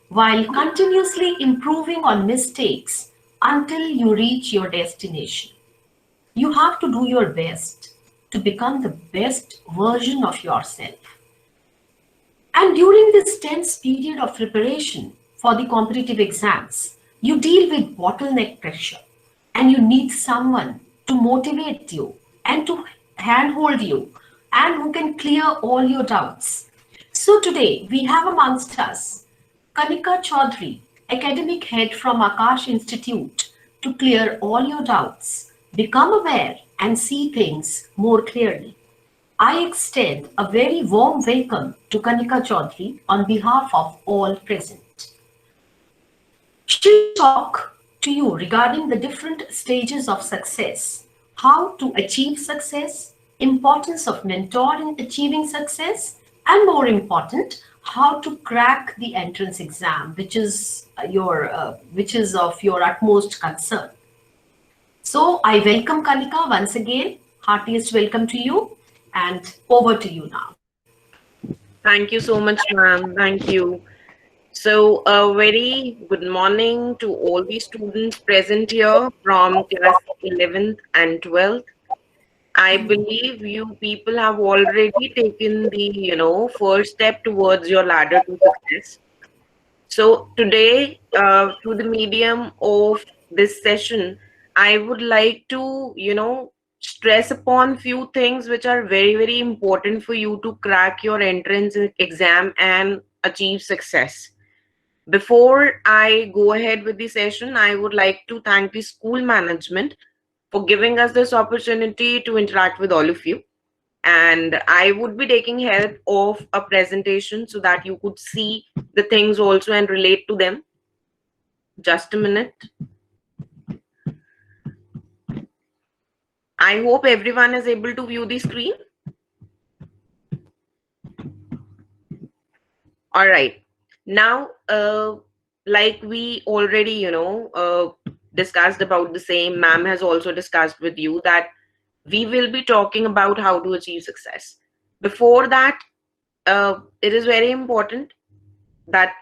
while continuously improving on mistakes until you reach your destination. You have to do your best to become the best version of yourself. And during this tense period of preparation for the competitive exams, you deal with bottleneck pressure and you need someone to motivate you and to handhold you and who can clear all your doubts. So today we have amongst us Kanika Chaudhary, academic head from Akash Institute, to clear all your doubts, become aware and see things more clearly. I extend a very warm welcome to Kanika Chaudhary on behalf of all present. She will talk to you regarding the different stages of success, how to achieve success, importance of mentor in achieving success, and more important, how to crack the entrance exam, which is of your utmost concern. So I welcome Kanika once again. Heartiest welcome to you, and over to you now. Thank you so much, ma'am. Thank you. So, a very good morning to all the students present here from class 11th and 12th. I believe you people have already taken the, first step towards your ladder to success. So, today, through the medium of this session, I would like to, stress upon few things which are very, very important for you to crack your entrance exam and achieve success. Before I go ahead with the session, I would like to thank the school management for giving us this opportunity to interact with all of you. And I would be taking help of a presentation so that you could see the things also and relate to them. Just a minute. I hope everyone is able to view the screen. All right. Now, like we already, discussed about the same, ma'am has also discussed with you that we will be talking about how to achieve success. Before that, it is very important that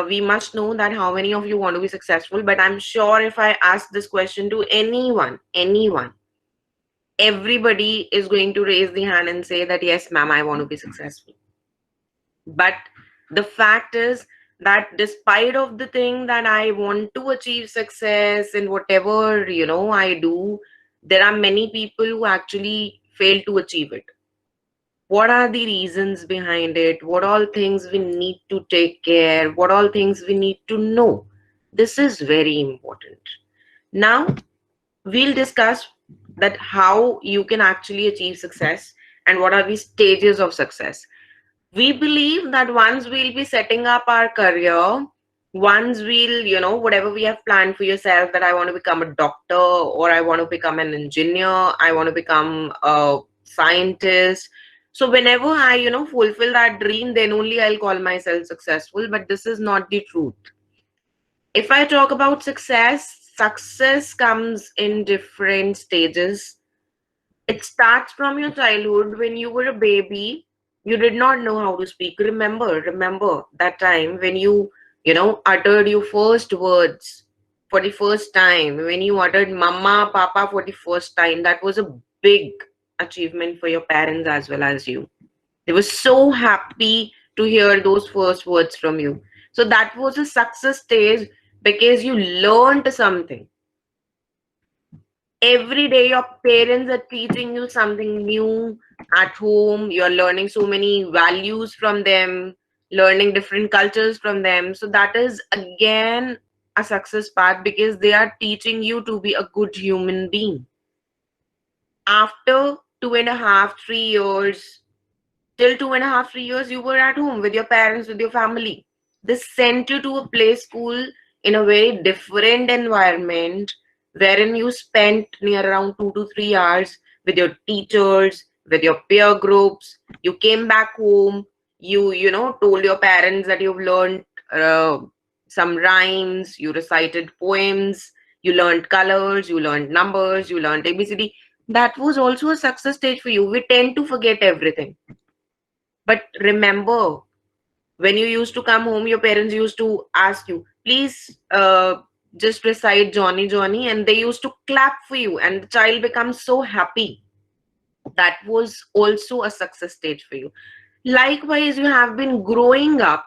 we must know that how many of you want to be successful. But I'm sure if I ask this question to anyone, everybody is going to raise the hand and say that, yes, ma'am, I want to be successful. But the fact is that despite of the thing that I want to achieve success in whatever, I do, there are many people who actually fail to achieve it. What are the reasons behind it? What all things we need to take care? What all things we need to know? This is very important. Now, we'll discuss that how you can actually achieve success and what are the stages of success. We believe that once we'll be setting up our career, once we'll, whatever we have planned for yourself, that I want to become a doctor or I want to become an engineer, I want to become a scientist. So whenever I, fulfill that dream, then only I'll call myself successful. But this is not the truth. If I talk about success, success comes in different stages. It starts from your childhood when you were a baby. You did not know how to speak. Remember that time when you, uttered your first words for the first time, when you uttered mama, papa for the first time. That was a big achievement for your parents as well as you. They were so happy to hear those first words from you. So that was a success stage because you learned something. Every day your parents are teaching you something new at home. You're learning so many values from them, learning different cultures from them. So that is again a success path because they are teaching you to be a good human being. After 2.5, 3 years, till 2.5, 3 years, you were at home with your parents, with your family. They sent you to a play school in a very different environment wherein you spent near around 2 to 3 hours with your teachers, with your peer groups. You came back home, told your parents that you've learned some rhymes, you recited poems, you learned colors, you learned numbers, you learned ABCD. That was also a success stage for you. We tend to forget everything. But remember, When you used to come home, your parents used to ask you, please just recite Johnny Johnny, and they used to clap for you, and the child becomes so happy. That was also a success stage for you. Likewise, you have been growing up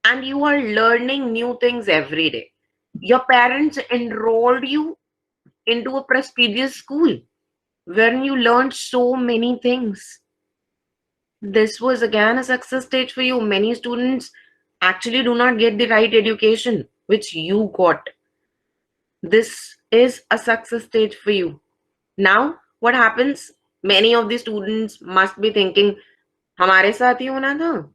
and you are learning new things every day. Your parents enrolled you into a prestigious school wherein you learned so many things. This was again a success stage for you. Many students actually do not get the right education which you got. This is a success stage for you. Now, what happens? Many of the students must be thinking, हमारे साथ ही होना था.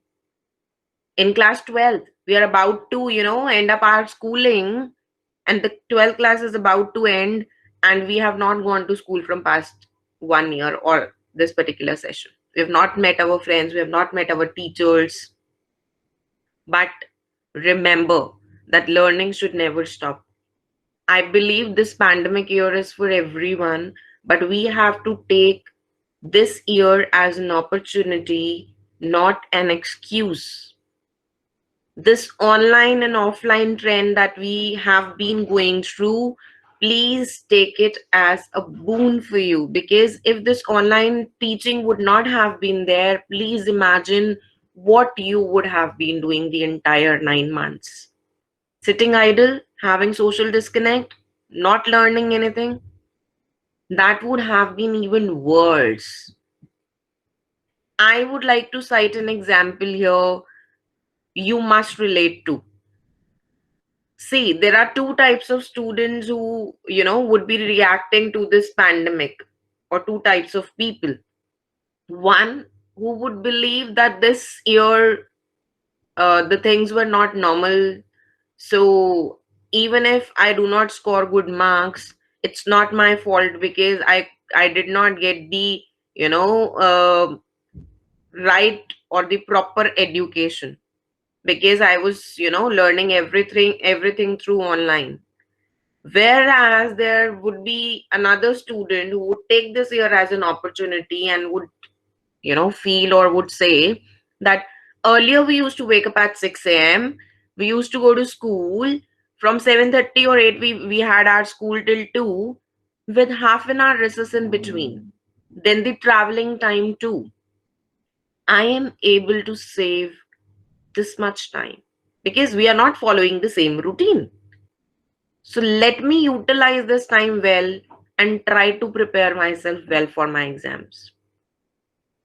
In class 12th, we are about to, end up our schooling, and the 12th class is about to end, and we have not gone to school from past 1 year or this particular session. We have not met our friends, we have not met our teachers. But remember that learning should never stop. I believe this pandemic year is for everyone, but we have to take this year as an opportunity, not an excuse. This online and offline trend that we have been going through, please take it as a boon for you, because if this online teaching would not have been there, please imagine what you would have been doing the entire 9 months. Sitting idle, having social disconnect, not learning anything, that would have been even worse. I would like to cite an example here you must relate to. See, there are two types of students who, would be reacting to this pandemic, or two types of people. One who would believe that this year the things were not normal. So even if I do not score good marks, it's not my fault because I did not get the, right or the proper education, because I was, learning everything through online. Whereas there would be another student who would take this year as an opportunity and would, feel or would say that earlier we used to wake up at 6 a.m. We used to go to school from 7:30 or 8. We had our school till 2 with half an hour recess in between. Then the traveling time too. I am able to save this much time because we are not following the same routine. So let me utilize this time well and try to prepare myself well for my exams.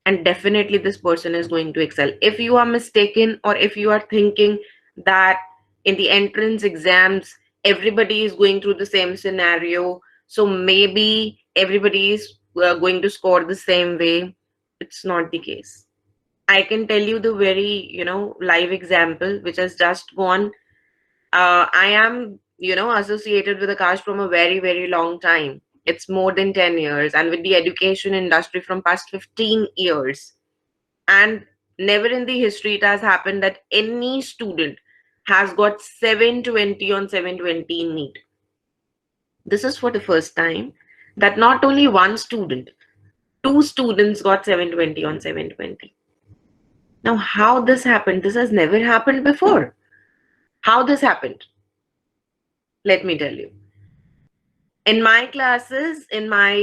And definitely this person is going to excel. If you are mistaken, or if you are thinking that in the entrance exams everybody is going through the same scenario, so maybe everybody is going to score the same way, it's not the case. I can tell you the very, live example which has just gone. I am, associated with Akash from a very, very long time. It's more than 10 years, and with the education industry from past 15 years. And never in the history it has happened that any student has got 720 on 720 NEET. This is for the first time that not only one student, two students got 720 on 720. Now, how this happened? This has never happened before. How this happened? Let me tell you. In my classes, in my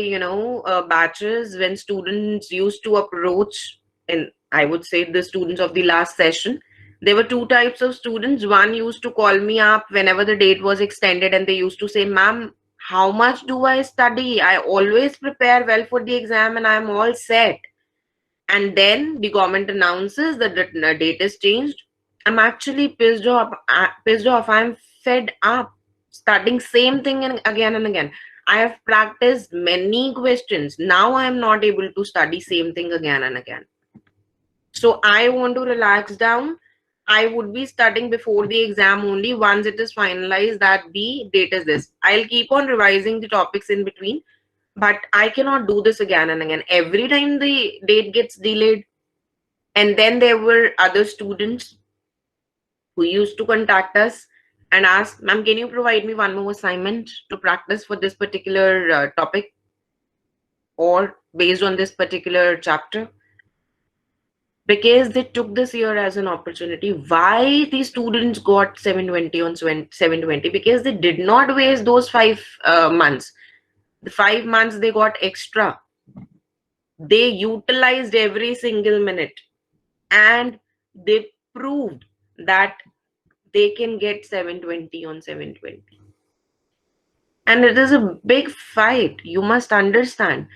batches, when students used to approach, and I would say the students of the last session, there were two types of students. One used to call me up whenever the date was extended, and they used to say, ma'am, how much do I study? I always prepare well for the exam and I'm all set. And then the government announces that the date is changed. I'm actually pissed off. I'm fed up studying same thing and again. I have practiced many questions. Now I am not able to study same thing again and again. So I want to relax down. I would be studying before the exam only. Once it is finalized that the date is this, I'll keep on revising the topics in between, but I cannot do this again and again. Every time the date gets delayed. And then there were other students who used to contact us and ask, ma'am, can you provide me one more assignment to practice for this particular topic or based on this particular chapter? because they took this year as an opportunity. Why these students got 720 on 720? Because they did not waste those 5 months. The 5 months they got extra. They utilized every single minute, and they proved that they can get 720 on 720. And it is a big fight. You must understand.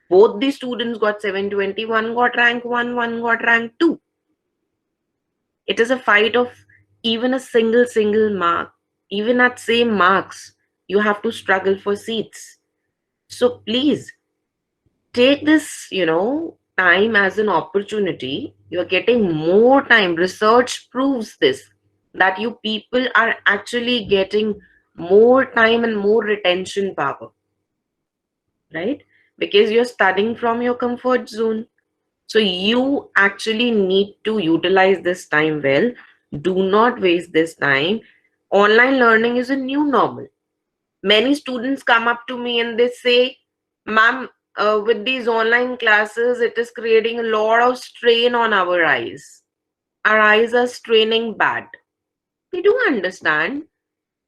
Both the students got 720. One got rank 1, one got rank 2. It is a fight of even a single mark. Even at same marks, you have to struggle for seats. So please take this, time as an opportunity. You're getting more time. Research proves this, that you people are actually getting more time and more retention power, right? Because you're studying from your comfort zone. So you actually need to utilize this time well. Do not waste this time. Online learning is a new normal. Many students come up to me and they say, ma'am, with these online classes, it is creating a lot of strain on our eyes. Our eyes are straining bad. We do understand.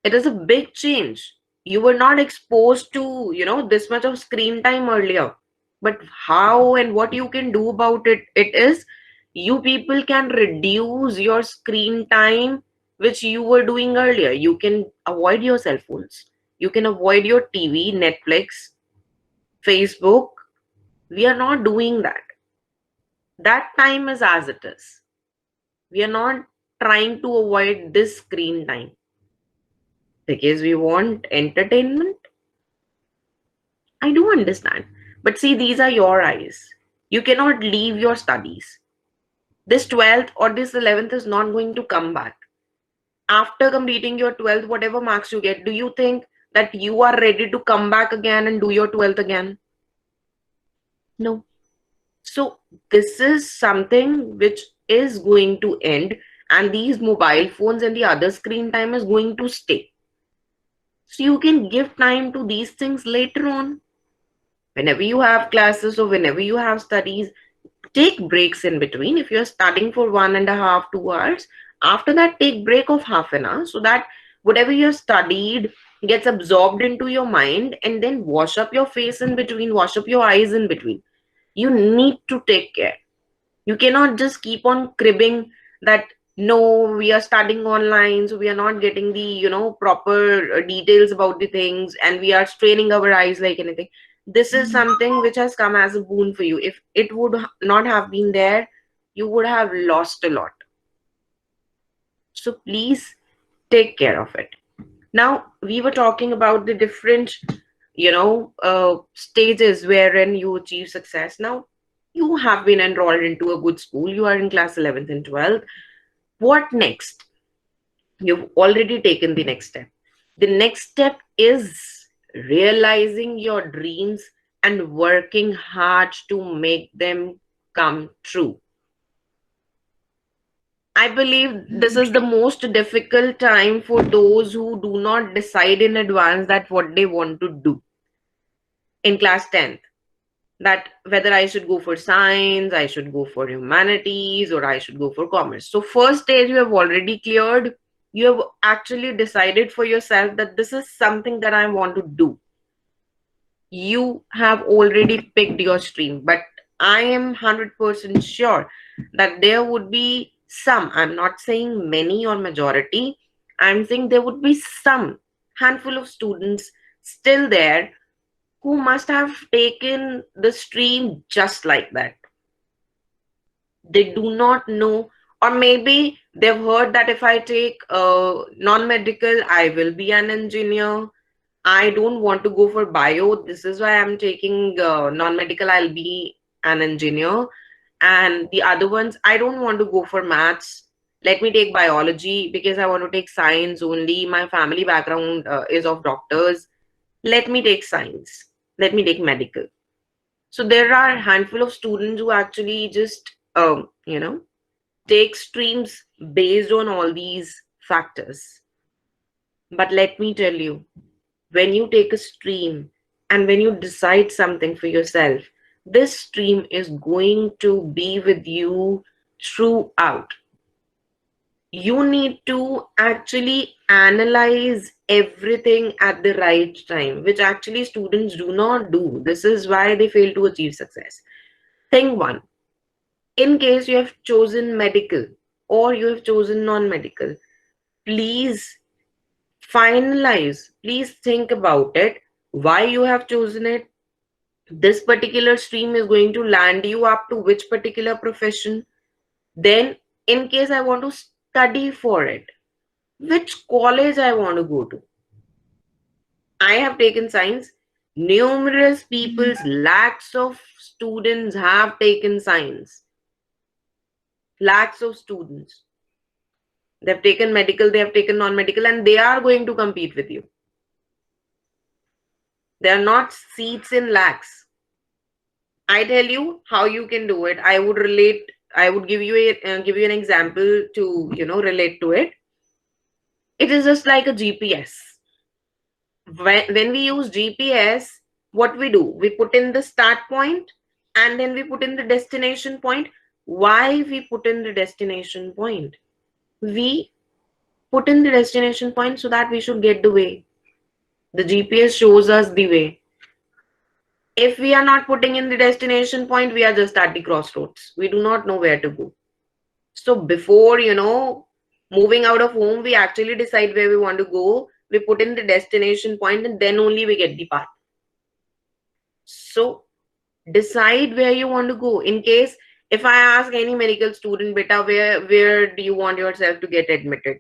It is a big change. You were not exposed to, this much of screen time earlier. But how and what you can do about it is you people can reduce your screen time, which you were doing earlier. You can avoid your cell phones. You can avoid your TV, Netflix, Facebook. We are not doing that. That time is as it is. We are not trying to avoid this screen time because we want entertainment. I do understand. But see, these are your eyes. You cannot leave your studies. This 12th or this 11th is not going to come back. After completing your 12th, whatever marks you get, do you think that you are ready to come back again and do your 12th again? No. So this is something which is going to end, and these mobile phones and the other screen time is going to stay. So you can give time to these things later on. Whenever you have classes or whenever you have studies, take breaks in between. If you're studying for 1.5, 2 hours, after that, take break of half an hour so that whatever you studied gets absorbed into your mind, and then wash up your face in between, wash up your eyes in between. You need to take care. You cannot just keep on cribbing that no, we are studying online, so we are not getting the proper details about the things, and we are straining our eyes like anything. This is something which has come as a boon for you. If it would not have been there, you would have lost a lot. So please take care of it. Now, we were talking about the different stages wherein you achieve success. Now, you have been enrolled into a good school. You are in class 11th and 12th. What next? You've already taken the next step. The next step is realizing your dreams and working hard to make them come true. I believe this is the most difficult time for those who do not decide in advance that what they want to do in class 10th. That whether I should go for science, I should go for humanities, or I should go for commerce. So first stage you have already cleared. You have actually decided for yourself that this is something that I want to do. You have already picked your stream, but I am 100% sure that there would be some, I'm not saying many or majority, I'm saying there would be some handful of students still there who must have taken the stream just like that. They do not know, or maybe they've heard that if I take non-medical, I will be an engineer. I don't want to go for bio. This is why I'm taking non-medical. I'll be an engineer. And the other ones, I don't want to go for maths. Let me take biology because I want to take science only. My family background is of doctors. Let me take science. Let me take medical. So there are a handful of students who actually just, take streams based on all these factors. But let me tell you, when you take a stream and when you decide something for yourself, this stream is going to be with you throughout. You need to actually analyze everything at the right time, which actually students do not do. This is why they fail to achieve success. Thing one, in case you have chosen medical or you have chosen non-medical, please finalize, please think about it, why you have chosen it. This particular stream is going to land you up to which particular profession. Then, in case I want to study for it, which college I want to go to. I have taken science. Numerous people's lakhs of students have taken science. Lakhs of students. They've taken medical, they have taken non-medical, and they are going to compete with you. They are not seats in lakhs. I tell you how you can do it. I would give you an example to relate to it. It is just like a GPS. When we use GPS, what we do? We put in the start point and then we put in the destination point. Why we put in the destination point? We put in the destination point so that we should get the way. The GPS shows us the way. If we are not putting in the destination point, we are just at the crossroads. We do not know where to go. So before, moving out of home, we actually decide where we want to go. We put in the destination point and then only we get the path. So decide where you want to go. In case, if I ask any medical student, beta, where do you want yourself to get admitted?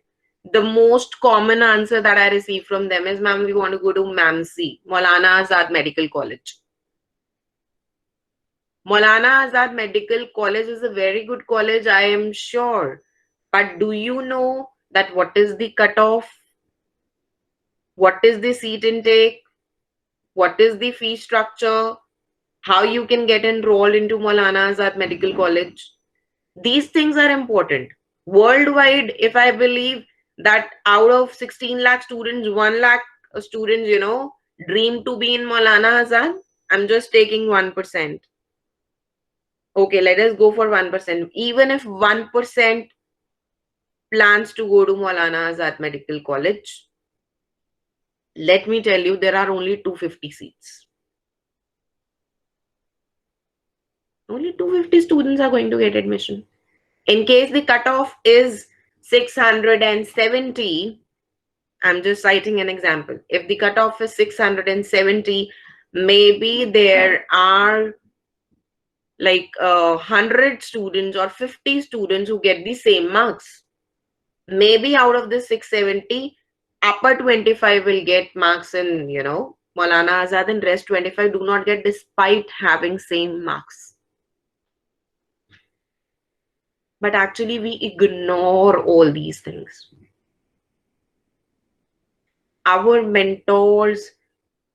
The most common answer that I receive from them is, ma'am, we want to go to MAMC, Maulana Azad Medical College. Maulana Azad Medical College is a very good college, I am sure. But do you know that what is the cutoff? What is the seat intake? What is the fee structure? How you can get enrolled into Maulana Azad Medical College? These things are important. Worldwide, if I believe that out of 16 lakh students, 1 lakh students, dream to be in Maulana Azad, I'm just taking 1%. Okay, let us go for 1%. Even if 1% plans to go to Maulana Azad Medical College, let me tell you, there are only 250 seats. Only 250 students are going to get admission. In case the cutoff is 670, I'm just citing an example. If the cutoff is 670, maybe there are like 100 students or 50 students who get the same marks. Maybe out of the 670, upper 25 will get marks in, Maulana Azad, and rest 25 do not get despite having same marks. But actually, we ignore all these things. Our mentors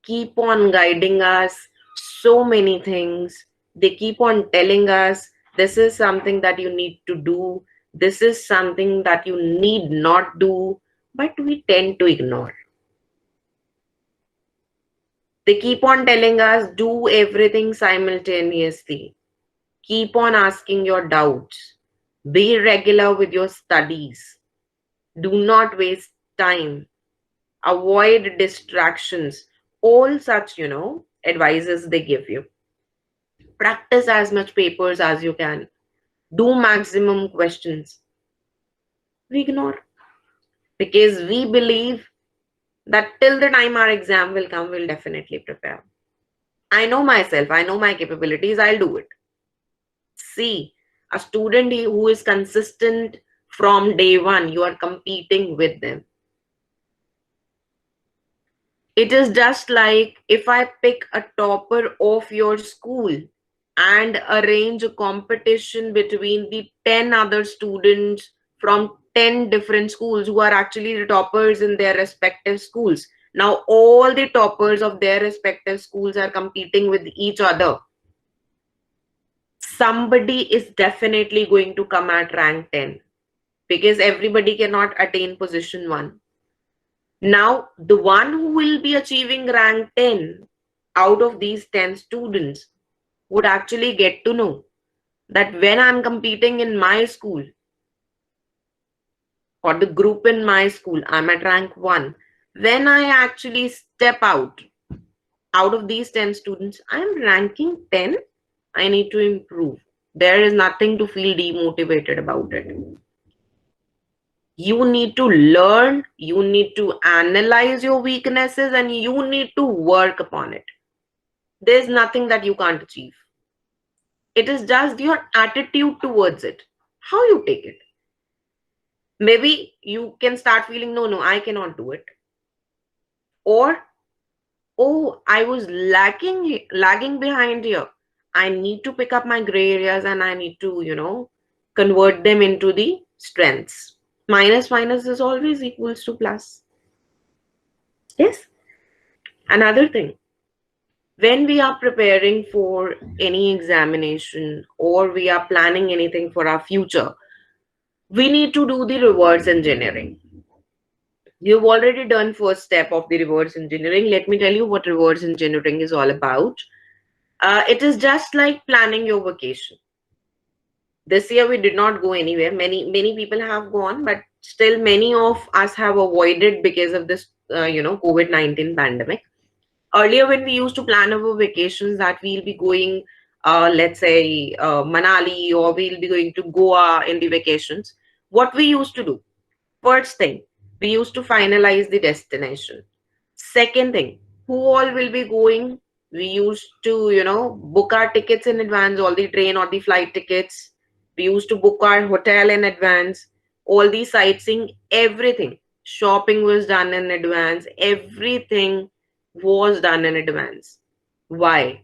keep on guiding us so many things. They keep on telling us, this is something that you need to do. This is something that you need not do. But we tend to ignore. They keep on telling us, do everything simultaneously. Keep on asking your doubts. Be regular with your studies. Do not waste time. Avoid distractions. All such, advices they give you. Practice as much papers as you can. Do maximum questions. We ignore. Because we believe that till the time our exam will come, we'll definitely prepare. I know myself. I know my capabilities. I'll do it. See, a student who is consistent from day one, you are competing with them. It is just like if I pick a topper of your school and arrange a competition between the 10 other students from 10 different schools who are actually the toppers in their respective schools. Now all the toppers of their respective schools are competing with each other. Somebody is definitely going to come at rank 10 because everybody cannot attain position 1. Now, the one who will be achieving rank 10 out of these 10 students would actually get to know that when I'm competing in my school or the group in my school, I'm at rank 1. When I actually step out of these 10 students, I'm ranking 10. I need to improve. There is nothing to feel demotivated about it. You need to learn, you need to analyze your weaknesses, and you need to work upon it. There's nothing that you can't achieve. It is just your attitude towards it, how you take it. Maybe you can start feeling, no, I cannot do it. Or, oh, I was lagging behind here. I need to pick up my gray areas and I need to, convert them into the strengths. Minus is always equals to plus. Yes. Another thing, when we are preparing for any examination or we are planning anything for our future, we need to do the reverse engineering. You've already done first step of the reverse engineering. Let me tell you what reverse engineering is all about. It is just like planning your vacation. This year we did not go anywhere. Many people have gone, but still many of us have avoided because of this, COVID-19 pandemic. Earlier, when we used to plan our vacations, that we'll be going, let's say, Manali, or we'll be going to Goa in the vacations. What we used to do, first thing, we used to finalize the destination. Second thing, who all will be going? We used to, book our tickets in advance, all the train or the flight tickets. We used to book our hotel in advance, all the sightseeing, everything. Shopping was done in advance, everything was done in advance. Why?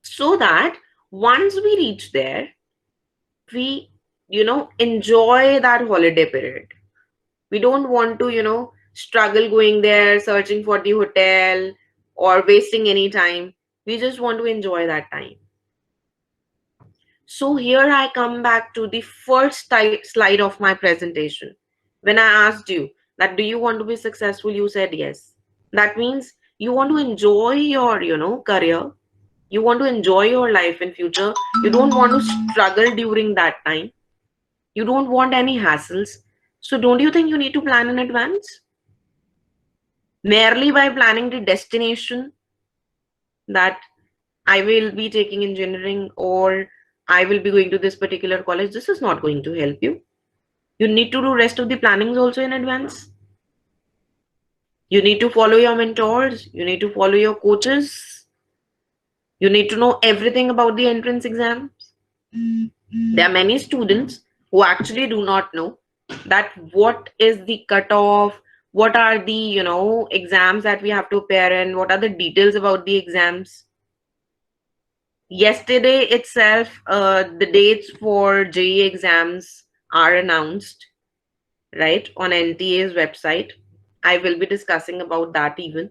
So that once we reach there, we, enjoy that holiday period. We don't want to, struggle going there, searching for the hotel or wasting any time. We just want to enjoy that time. So here I come back to the first slide of my presentation. When I asked you that, do you want to be successful? You said yes. That means you want to enjoy your, career. You want to enjoy your life in future. You don't want to struggle during that time. You don't want any hassles. So don't you think you need to plan in advance? Merely by planning the destination, that I will be taking engineering or I will be going to this particular college, this is not going to help you. You need to do rest of the plannings also in advance. You need to follow your mentors. You need to follow your coaches. You need to know everything about the entrance exams. There are many students who actually do not know that what is the cutoff, what are the, exams that we have to appear in, what are the details about the exams. Yesterday itself, the dates for JEE exams are announced, right, on NTA's website. I will be discussing about that even.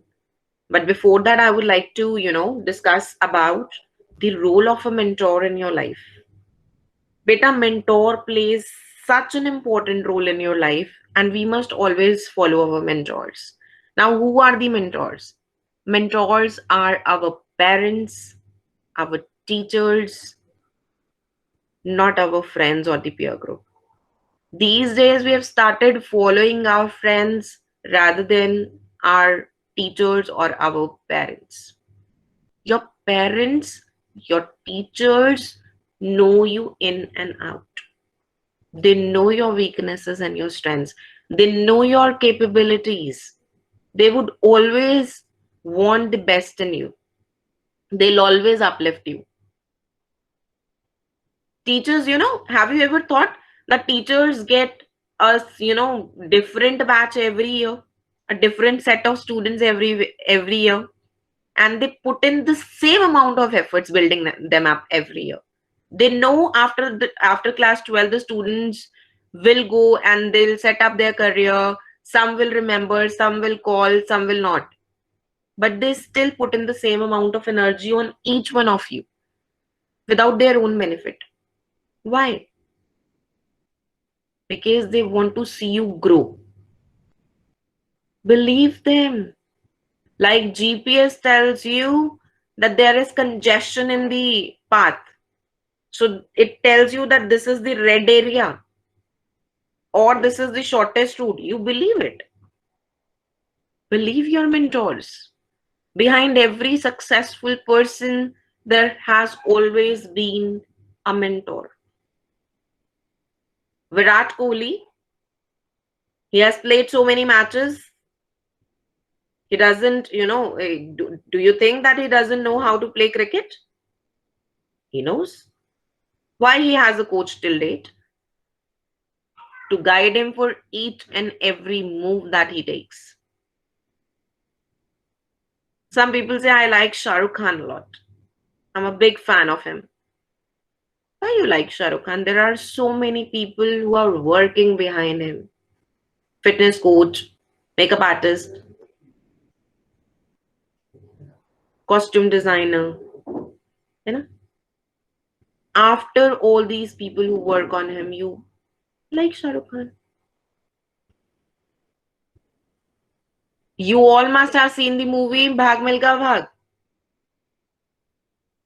But before that, I would like to, discuss about the role of a mentor in your life. Beta, mentor plays such an important role in your life, and we must always follow our mentors. Now, who are the mentors? Mentors are our parents, our teachers, not our friends or the peer group. These days, we have started following our friends rather than our teachers or our parents. Your parents, your teachers know you in and out. They know your weaknesses and your strengths. They know your capabilities. They would always want the best in you. They'll always uplift you. Teachers, have you ever thought that teachers get us, different batch every year, a different set of students every year, and they put in the same amount of efforts building them up every year. They know after class 12 the students will go and they'll set up their career. Some will remember, some will call, some will not, but they still put in the same amount of energy on each one of you without their own benefit. Why? Because they want to see you grow. Believe them. Like GPS tells you that there is congestion in the path, So it tells you that this is the red area or this is the shortest route. You believe it. Believe your mentors. Behind every successful person, there has always been a mentor. Virat Kohli, he has played so many matches. He doesn't, do you think that he doesn't know how to play cricket? He knows. Why he has a coach till date? To guide him for each and every move that he takes. Some people say, I like Shah Rukh Khan a lot. I'm a big fan of him. Why you like Shah Rukh Khan? There are so many people who are working behind him. Fitness coach, makeup artist, costume designer. You know? After all these people who work on him, you like Shah Rukh Khan. You all must have seen the movie Bhag Milka Bhag.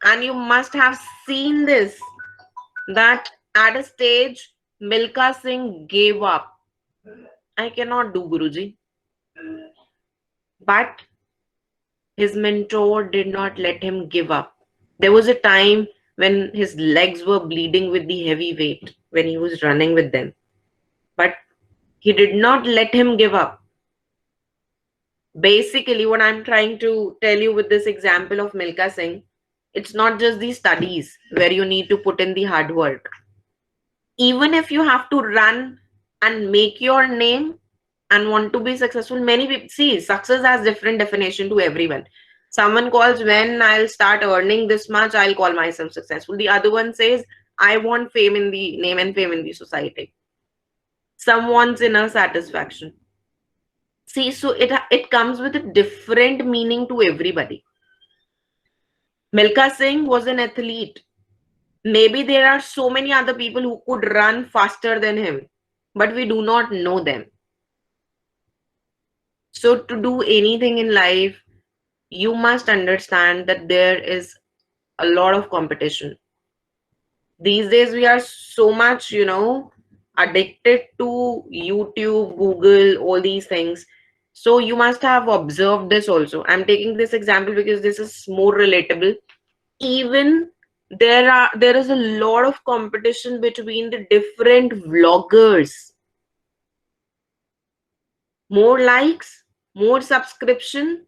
And you must have seen this, that at a stage, Milka Singh gave up. I cannot do, Guruji. But his mentor did not let him give up. There was a time when his legs were bleeding with the heavy weight when he was running with them. But he did not let him give up. Basically, what I'm trying to tell you with this example of Milka Singh, it's not just the studies where you need to put in the hard work. Even if you have to run and make your name and want to be successful, many people see success has different definition to everyone. Someone calls, when I'll start earning this much, I'll call myself successful. The other one says, I want fame in the name and fame in the society. Some wants inner satisfaction. See, so it comes with a different meaning to everybody. Milka Singh was an athlete. Maybe there are so many other people who could run faster than him, but we do not know them. So to do anything in life, you must understand that there is a lot of competition. These days we are so much, addicted to YouTube, Google, all these things. So you must have observed this also. I'm taking this example because this is more relatable. Even there is a lot of competition between the different vloggers. More likes, more subscription,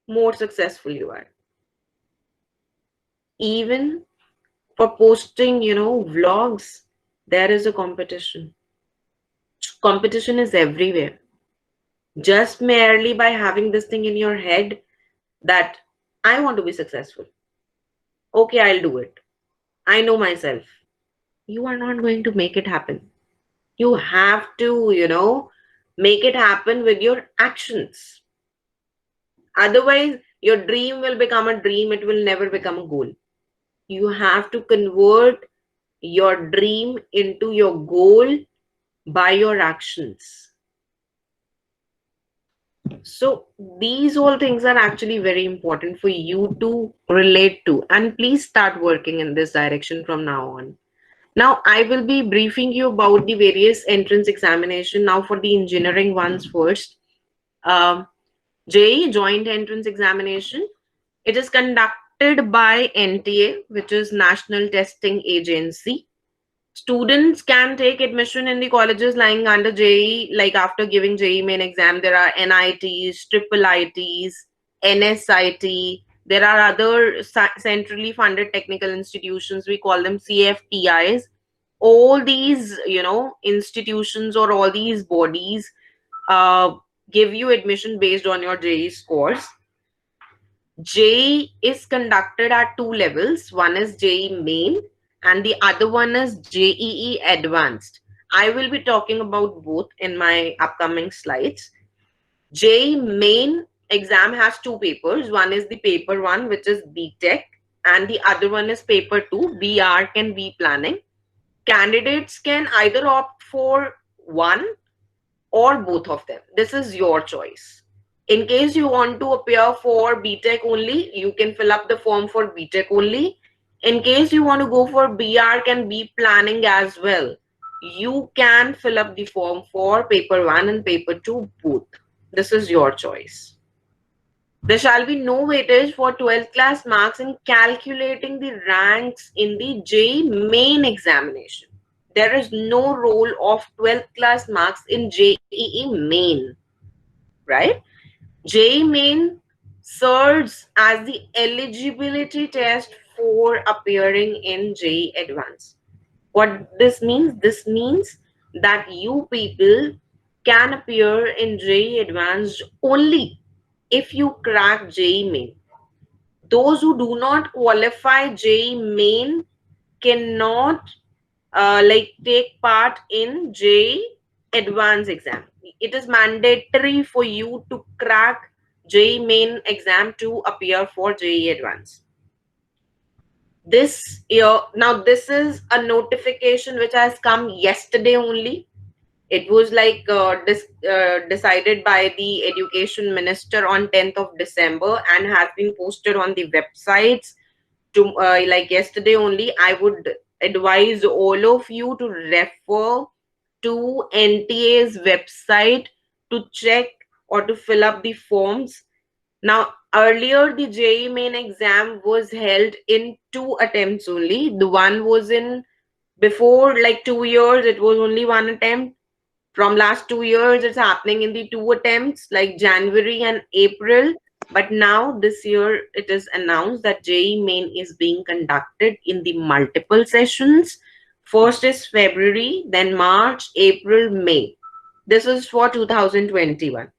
more successful you are. Even for posting, vlogs, there is a competition. Competition is everywhere. Just merely by having this thing in your head that I want to be successful. Okay, I'll do it. I know myself. You are not going to make it happen. You have to, make it happen with your actions. Otherwise, your dream will become a dream. It will never become a goal. You have to convert your dream into your goal by your actions. So these all things are actually very important for you to relate to, and please start working in this direction from now on. Now I will be briefing you about the various entrance examination. Now for the engineering ones first. JEE, Joint Entrance Examination. It is conducted by NTA, which is National Testing Agency. Students can take admission in the colleges lying under JEE, like after giving JEE main exam. There are NITs, triple ITs, NSIT. There are other centrally funded technical institutions. We call them CFTIs. All these, institutions or all these bodies give you admission based on your JEE scores. JEE is conducted at two levels. One is JEE main and the other one is JEE advanced. I will be talking about both in my upcoming slides. JEE main exam has two papers. One is the paper one, which is BTech, and the other one is paper two, BArch and B planning. Candidates can either opt for one or both of them. This is your choice. In case you want to appear for BTech only, you can fill up the form for BTech only. In case you want to go for BArch and B planning as well, you can fill up the form for paper 1 and paper 2 both. This is your choice. There shall be no weightage for 12th class marks in calculating the ranks in the JEE main examination. There is no role of 12th class marks in JEE main, right? JEE main serves as the eligibility test for appearing in JEE Advanced. What this means? This means that you people can appear in JEE Advanced only if you crack JEE main. Those who do not qualify JEE main cannot take part in JEE Advanced exam. It is mandatory for you to crack JEE main exam to appear for JEE Advanced. This year, now this is a notification which has come yesterday only. It was decided by the education minister on 10th of December and has been posted on the websites to like yesterday only. I would advise all of you to refer to NTA's website to check or to fill up the forms. Now, earlier the JEE main exam was held in 2 attempts only. The one was in before like 2 years, it was only 1 attempt. From last 2 years, it's happening in the 2 attempts, like January and April. But now this year, it is announced that JEE main is being conducted in the multiple sessions. First is February, then March, April, May. This is for 2021.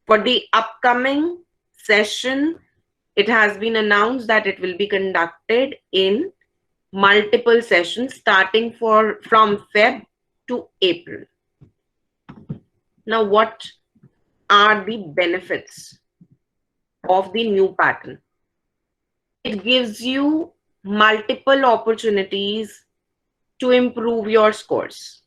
For the upcoming session, it has been announced that it will be conducted in multiple sessions starting from Feb to April. Now, what are the benefits of the new pattern? It gives you multiple opportunities to improve your scores.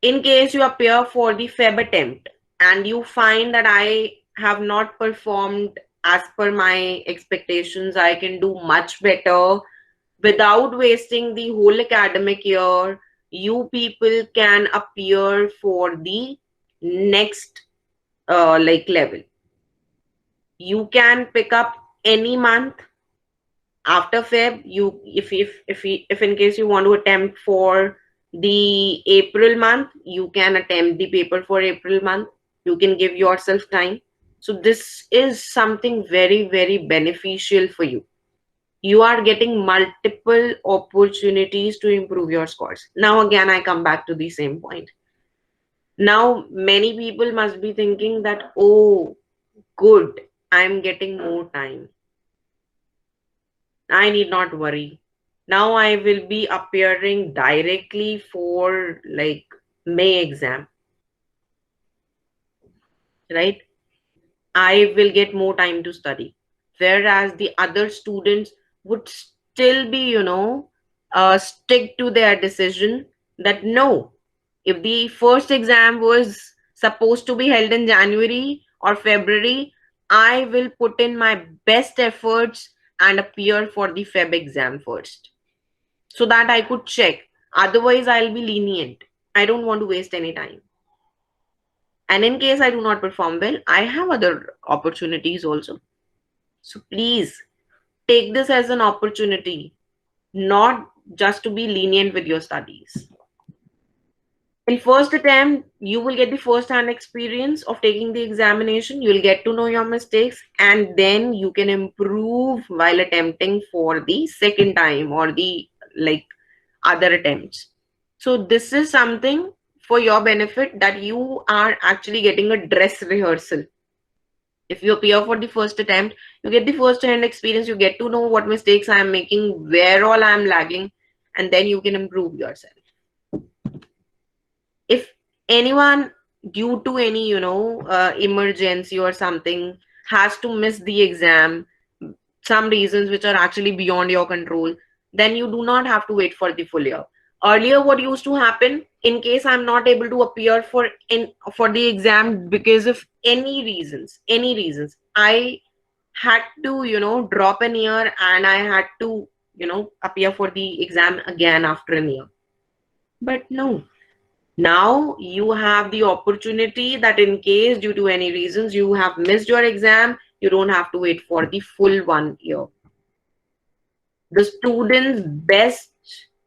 In case you appear for the Feb attempt and you find that I have not performed as per my expectations, I can do much better without wasting the whole academic year, you people can appear for the next level. You can pick up any month after Feb. If in case you want to attempt for the April month, you can attempt the paper for April month. You can give yourself time. So this is something very, very beneficial for you. You are getting multiple opportunities to improve your scores. Now again, I come back to the same point. Now many people must be thinking that, oh, good, I'm getting more time. I need not worry. Now I will be appearing directly for like May exam, right? I will get more time to study. Whereas the other students would still be, stick to their decision that no, if the first exam was supposed to be held in January or February, I will put in my best efforts and appear for the Feb exam first so that I could check. Otherwise, I'll be lenient. I don't want to waste any time. And in case I do not perform well, I have other opportunities also. So please take this as an opportunity, not just to be lenient with your studies. In first attempt, you will get the first-hand experience of taking the examination. You'll get to know your mistakes, and then you can improve while attempting for the second time or the other attempts. So this is something for your benefit, that you are actually getting a dress rehearsal. If you appear for the first attempt, you get the first-hand experience. You get to know what mistakes I am making, where all I am lagging, and then you can improve yourself. If anyone, due to any emergency or something, has to miss the exam, some reasons which are actually beyond your control, then you do not have to wait for the full year. Earlier, what used to happen, in case I'm not able to appear for the exam because of any reasons, I had to drop an year and I had to appear for the exam again after a year. But no, now you have the opportunity that in case due to any reasons you have missed your exam, you don't have to wait for the full 1 year. The students' best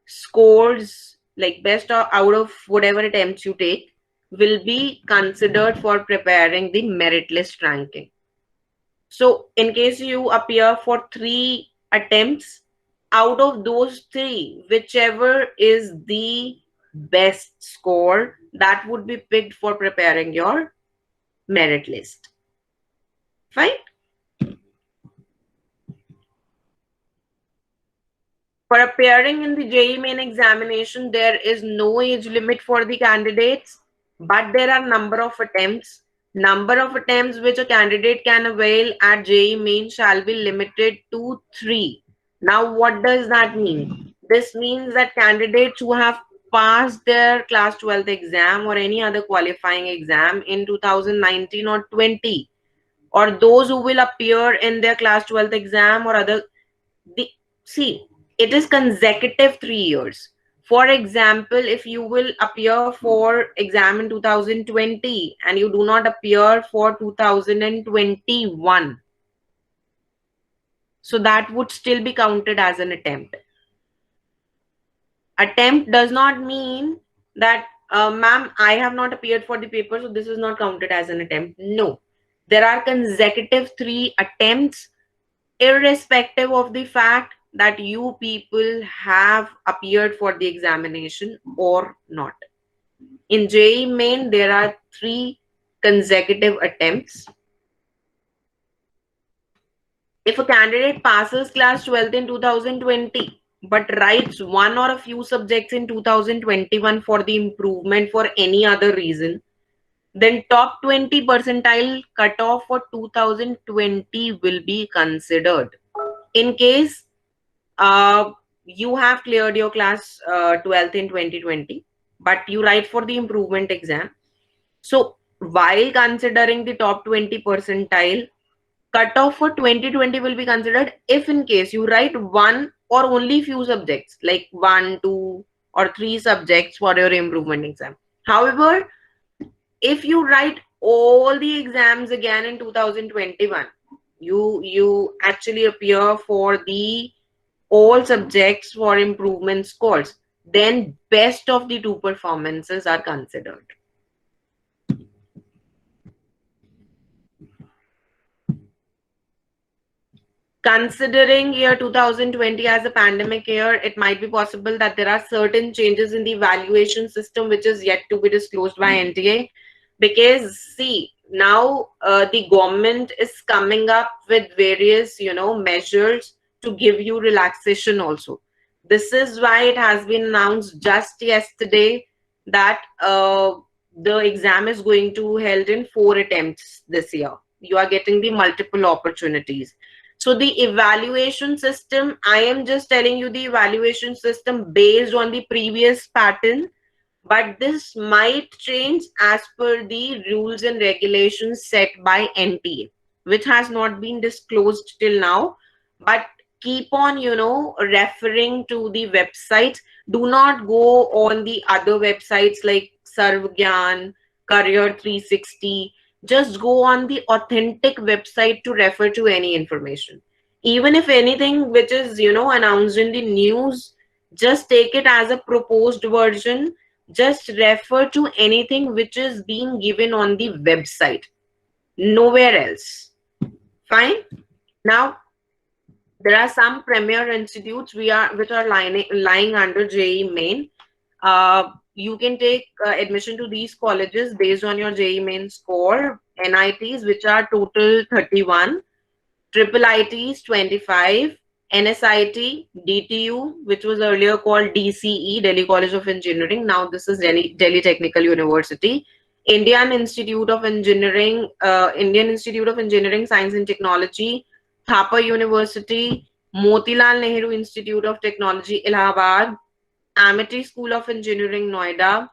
scores, like best out of whatever attempts you take, will be considered for preparing the merit list ranking. So in case you appear for 3 attempts, out of those 3, whichever is the best score, that would be picked for preparing your merit list. Fine. For appearing in the JEE main examination, there is no age limit for the candidates, but there are number of attempts. Number of attempts which a candidate can avail at JEE main shall be limited to 3. Now, what does that mean? This means that candidates who have passed their class 12th exam or any other qualifying exam in 2019 or 20, or those who will appear in their class 12th exam or other, see, it is consecutive 3 years. For example, if you will appear for exam in 2020 and you do not appear for 2021, so that would still be counted as an attempt. Attempt does not mean that, ma'am, I have not appeared for the paper, so this is not counted as an attempt. No, there are consecutive 3 attempts, irrespective of the fact that you people have appeared for the examination or not. In JEE main, there are 3 consecutive attempts. If a candidate passes class 12th in 2020, but writes one or a few subjects in 2021 for the improvement for any other reason, then top 20 percentile cutoff for 2020 will be considered. In case you have cleared your class 12th in 2020, but you write for the improvement exam. So while considering the top 20 percentile, cutoff for 2020 will be considered if in case you write one or only few subjects, like 1, 2, or 3 subjects for your improvement exam. However, if you write all the exams again in 2021, you actually appear for the all subjects for improvement scores, then best of the 2 performances are considered. Considering year 2020 as a pandemic year, it might be possible that there are certain changes in the evaluation system which is yet to be disclosed by NTA, because see, now the government is coming up with various measures to give you relaxation also. This is why it has been announced just yesterday that the exam is going to held in 4 attempts this year. You are getting the multiple opportunities. So the evaluation system, I am just telling you the evaluation system based on the previous pattern, but this might change as per the rules and regulations set by NTA, which has not been disclosed till now. But keep on, referring to the websites. Do not go on the other websites like Sarvgyan, Career 360. Just go on the authentic website to refer to any information. Even if anything which is, announced in the news, just take it as a proposed version. Just refer to anything which is being given on the website, nowhere else. Fine. Now, there are some premier institutes which are lying under JEE main. You can take admission to these colleges based on your JEE main score. NITs, which are total 31, triple ITs 25, NSIT, DTU, which was earlier called DCE, Delhi College of Engineering. Now this is Delhi Technical University. Indian Institute of Engineering, Science and Technology, Thapa University, Motilal Nehru Institute of Technology, Allahabad, Amity School of Engineering, Noida,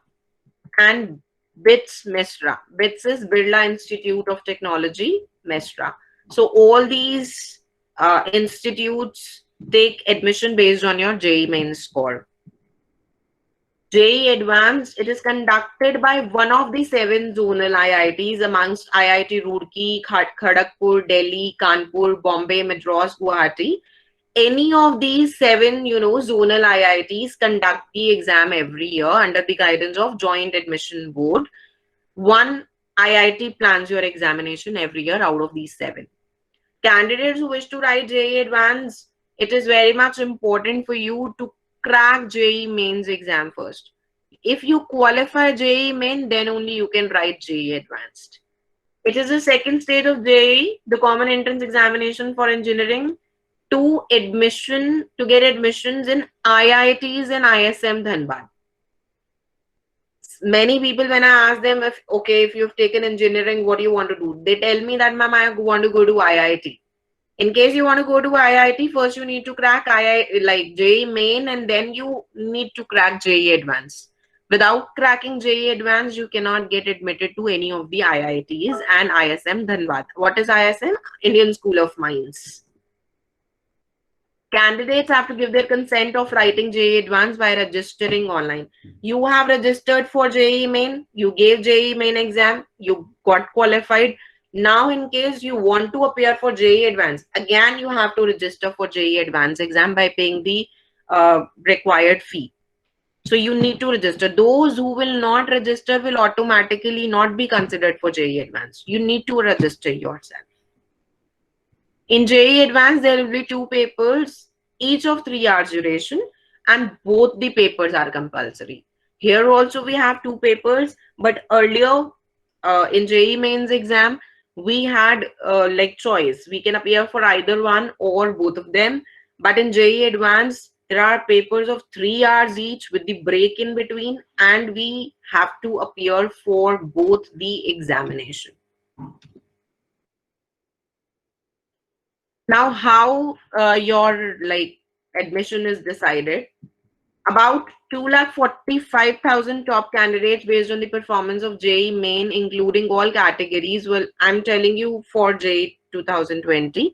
and BITS, Mesra. BITS is Birla Institute of Technology, Mesra. So all these institutes take admission based on your JEE main score. JEE Advanced, it is conducted by one of the 7 zonal IITs amongst IIT Roorkee, Kharagpur, Delhi, Kanpur, Bombay, Madras, Guwahati. Any of these 7, zonal IITs conduct the exam every year under the guidance of Joint Admission Board. One IIT plans your examination every year out of these 7. Candidates who wish to write JEE Advanced, it is very much important for you to crack JEE Mains exam first. If you qualify JEE Main, then only you can write JEE Advanced. It is the second stage of JEE, the Common Entrance Examination for Engineering, to get admissions in IITs and ISM Dhanbad. Many people, when I ask them if you've taken engineering, what do you want to do? They tell me that, ma'am, I want to go to IIT. In case you want to go to IIT, first you need to crack JEE Main, and then you need to crack JEE Advanced. Without cracking JEE Advanced, you cannot get admitted to any of the IITs and ISM Dhanbad. What is ISM? Indian School of Mines. Candidates have to give their consent of writing JEE Advanced by registering online. You have registered for JEE Main, you gave JEE Main exam, you got qualified. Now, in case you want to appear for JEE Advanced, again, you have to register for JEE Advanced exam by paying the required fee. So you need to register. Those who will not register will automatically not be considered for JEE Advanced. You need to register yourself. In JEE Advanced, there will be 2 papers, each of 3 hours duration, and both the papers are compulsory. Here also we have 2 papers, but earlier in JEE Mains exam, we had choice. We can appear for either one or both of them. But in JEE Advanced, there are papers of 3 hours each with the break in between, and we have to appear for both the examination. Now, how your admission is decided? About 245,000 top candidates based on the performance of JEE Main, including all categories. Well, I'm telling you for JEE 2020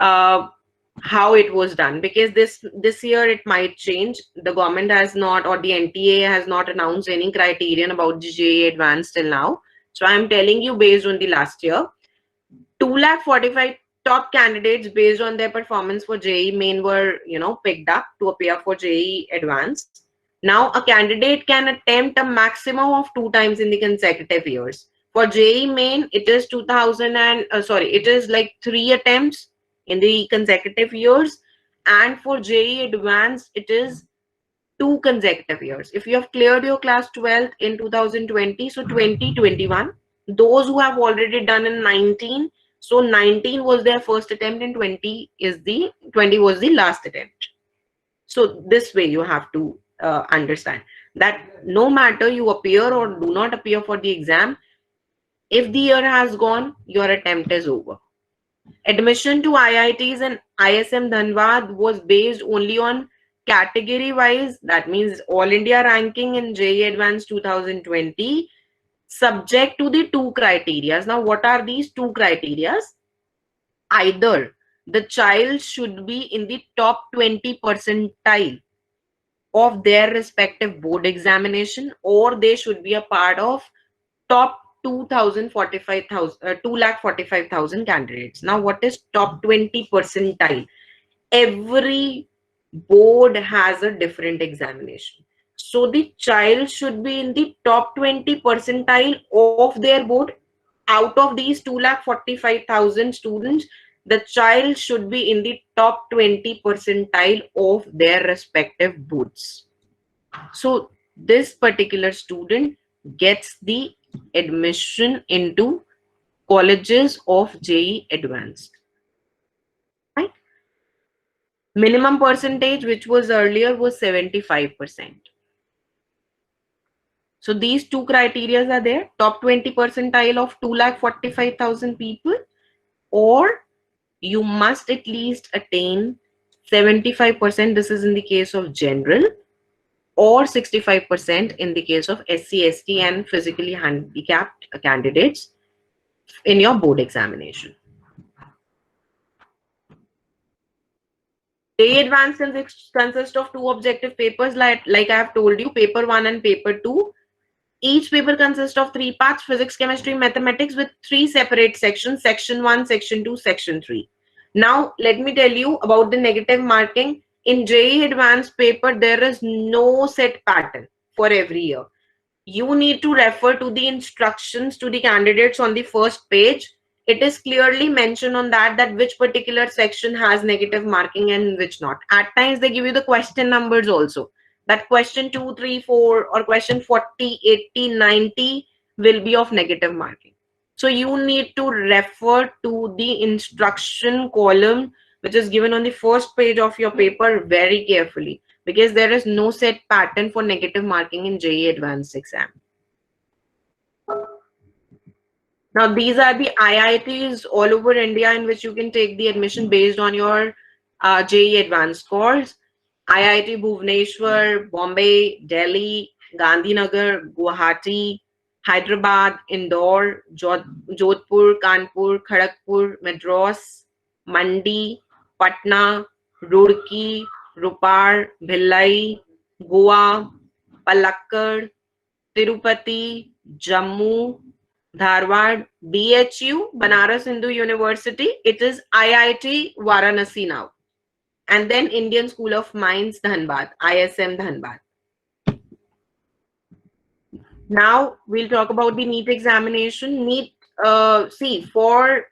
how it was done, because this year it might change. The government has not, or the NTA has not announced any criterion about the JEE Advanced till now. So I'm telling you based on the last year. 245 top candidates based on their performance for JEE Main were, picked up to appear for JEE Advanced. Now, a candidate can attempt a maximum of 2 times in the consecutive years. For JEE Main, it is 3 attempts in the consecutive years, and for JEE Advanced, it is 2 consecutive years. If you have cleared your class 12th in 2020, so 2021, those who have already done in 19, so 19 was their first attempt and 20 was the last attempt. So this way you have to understand that no matter you appear or do not appear for the exam, if the year has gone, your attempt is over. Admission to IITs and ISM Dhanbad was based only on category wise, that means All India ranking in JEE Advanced 2020, subject to the 2 criteria. Now, what are these 2 criteria? Either the child should be in the top 20 percentile of their respective board examination, or they should be a part of top 245,000 candidates. Now, what is top 20 percentile? Every board has a different examination. So the child should be in the top 20 percentile of their board. Out of these 245,000 students, the child should be in the top 20 percentile of their respective boards. So this particular student gets the admission into colleges of JEE Advanced. Right? Minimum percentage, which was earlier, was 75%. So these 2 criteria are there: top 20 percentile of 245,000 people, or you must at least attain 75%. This is in the case of general, or 65% in the case of SC, ST and physically handicapped candidates in your board examination. JEE Advanced consists of two objective papers, like I have told you, paper 1 and paper 2. Each paper consists of 3 parts: physics, chemistry, mathematics, with 3 separate sections: section 1, section 2, section 3. Now, let me tell you about the negative marking. In JEE Advanced paper, there is no set pattern for every year. You need to refer to the instructions to the candidates on the first page. It is clearly mentioned on that which particular section has negative marking and which not. At times they give you the question numbers also, that question 2, 3, 4 or question 40, 80, 90 will be of negative marking. So you need to refer to the instruction column which is given on the first page of your paper very carefully, because there is no set pattern for negative marking in JEE Advanced exam. Now, these are the IITs all over India in which you can take the admission based on your JEE Advanced scores. IIT Bhubaneswar, Bombay, Delhi, Gandhinagar, Guwahati, Hyderabad, Indore, Jodhpur, Kanpur, Kharagpur, Madras, Mandi, Patna, Roorkee, Ropar, Bhilai, Goa, Palakkad, Tirupati, Jammu, Dharwad, BHU, Banaras Hindu University. It is IIT Varanasi now. And then Indian School of Mines, Dhanbad, ISM Dhanbad. Now we'll talk about the NEET examination. NEET, see, for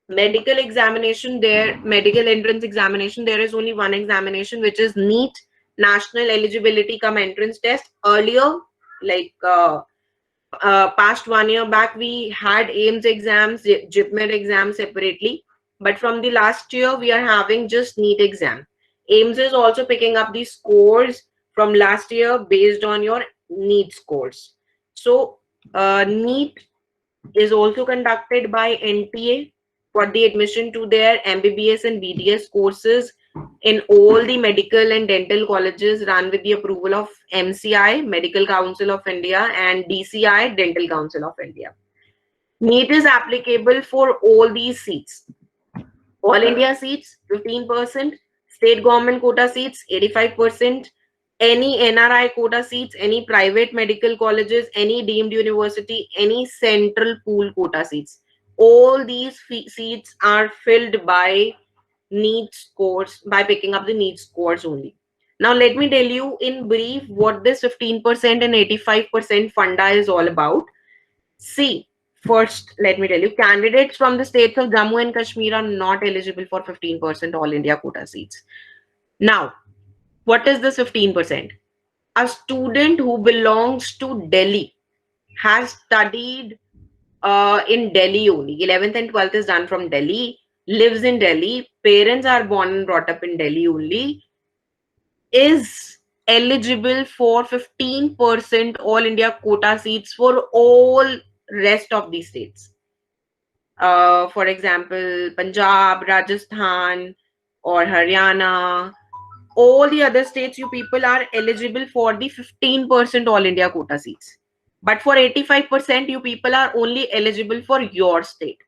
medical examination, medical entrance examination, there is only one examination, which is NEET, National Eligibility Cum Entrance Test. Earlier, like past 1 year back, we had AIMS exams, JIPMET exams separately. But from the last year, we are having just NEET exam. AIMS is also picking up the scores from last year based on your NEET scores. So NEET is also conducted by NTA for the admission to their MBBS and BDS courses in all the medical and dental colleges run with the approval of MCI, Medical Council of India, and DCI, Dental Council of India. NEET is applicable for all these seats. All India seats, 15%, state government quota seats, 85%, any NRI quota seats, any private medical colleges, any deemed university, any central pool quota seats. All these seats are filled by NEET scores, by picking up the NEET scores only. Now, let me tell you in brief what this 15% and 85% funda is all about. See, first, let me tell you, candidates from the states of Jammu and Kashmir are not eligible for 15% All India quota seats. Now, what is this 15%? A student who belongs to Delhi, has studied in Delhi only, 11th and 12th is done from Delhi, lives in Delhi, parents are born and brought up in Delhi only, is eligible for 15% All India quota seats for all rest of the states. For example, Punjab, Rajasthan, or Haryana, all the other states, you people are eligible for the 15% All India quota seats. But for 85%, you people are only eligible for your state.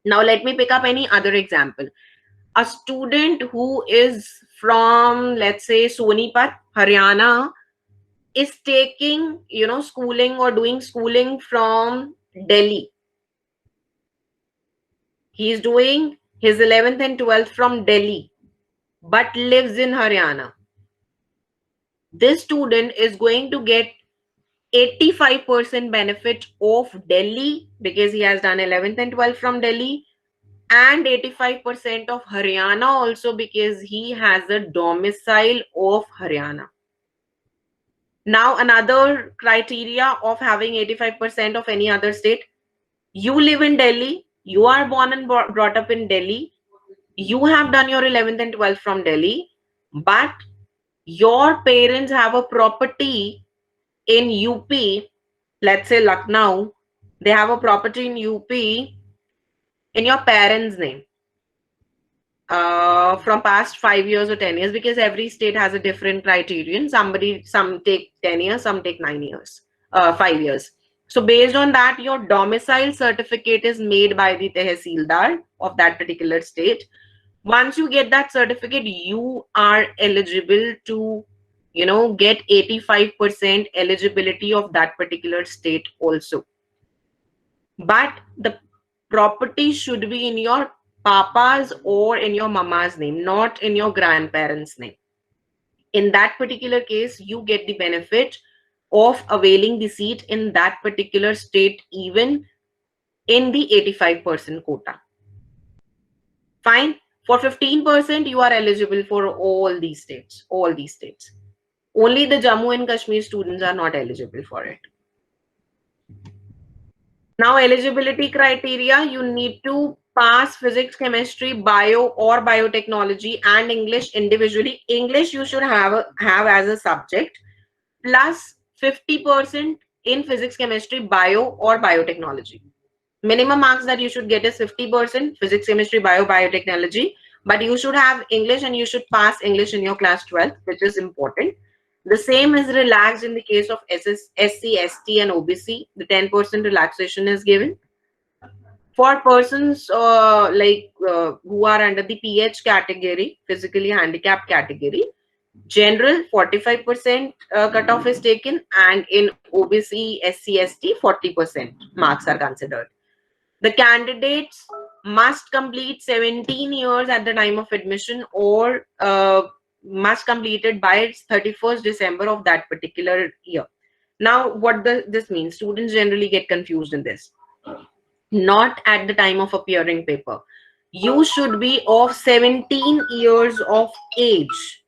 Now, let me pick up any other example. A student who is from, let's say, Sonipat, Haryana, is taking, schooling or doing schooling from Delhi. He is doing his 11th and 12th from Delhi, but lives in Haryana. This student is going to get 85% benefit of Delhi because he has done 11th and 12th from Delhi, and 85% of Haryana also because he has a domicile of Haryana. Now, another criteria of having 85% of any other state: you live in Delhi, you are born and brought up in Delhi, you have done your 11th and 12th from Delhi, but your parents have a property in UP, let's say Lucknow, they have a property in UP in your parents' name from past 5 years or 10 years, because every state has a different criterion. Some take 10 years, some take 9 years, 5 years. So based on that, your domicile certificate is made by the Tehsildar of that particular state. Once you get that certificate, you are eligible to, get 85% eligibility of that particular state also. But the property should be in your papa's or in your mama's name, not in your grandparents' name. In that particular case, you get the benefit of availing the seat in that particular state, even in the 85% quota. Fine. For 15%, you are eligible for all these states. All these states. Only the Jammu and Kashmir students are not eligible for it. Now, eligibility criteria, you need to pass physics, chemistry, bio or biotechnology and English individually. English you should have as a subject, plus 50% in physics, chemistry, bio or biotechnology. Minimum marks that you should get is 50% physics, chemistry, bio, biotechnology, but you should have English and you should pass English in your class 12, which is important. The same is relaxed in the case of SC, ST and OBC. The 10% relaxation is given. For persons who are under the PH category, physically handicapped category, general 45% cutoff is taken, and in OBC, SC, ST 40% marks are considered. The candidates must complete 17 years at the time of admission, or must complete it by 31st December of that particular year. Now, what this means? Students generally get confused in this. Not at the time of appearing paper. You should be of 17 years of age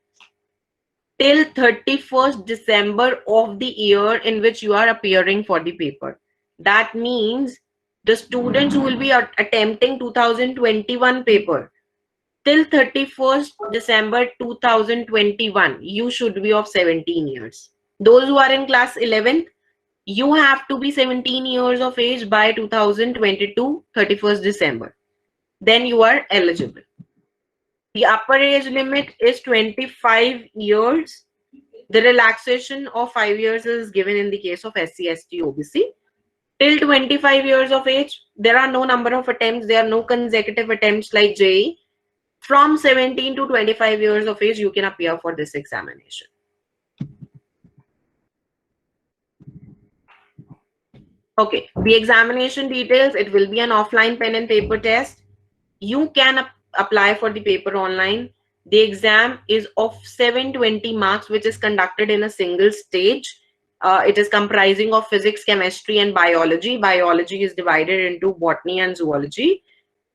till 31st December of the year in which you are appearing for the paper. That means the students who will be attempting 2021 paper till 31st December 2021, you should be of 17 years. Those who are in class 11th, you have to be 17 years of age by 2022, 31st December. Then you are eligible. The upper age limit is 25 years. The relaxation of 5 years is given in the case of SC, ST, OBC. Till 25 years of age, there are no number of attempts. There are no consecutive attempts like JEE. From 17 to 25 years of age, you can appear for this examination. Okay, the examination details, it will be an offline pen and paper test. You can apply for the paper online. The exam is of 720 marks, which is conducted in a single stage. It is comprising of physics, chemistry, and biology. Biology is divided into botany and zoology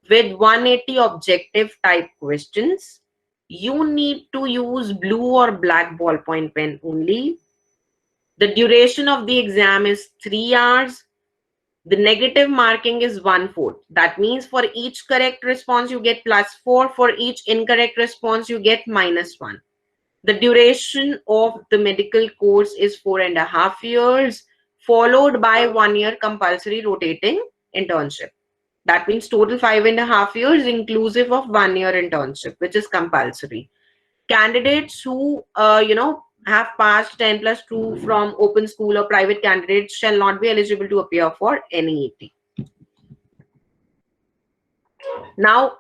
with 180 objective type questions. You need to use blue or black ballpoint pen only. The duration of the exam is 3 hours. The negative marking is 1/4. That means for each correct response, you get +4. For each incorrect response, you get -1. The duration of the medical course is 4.5 years, followed by 1 year compulsory rotating internship. That means total 5.5 years, inclusive of 1 year internship, which is compulsory. Candidates who, have passed 10+2 from open school or private candidates shall not be eligible to appear for NEET. Now,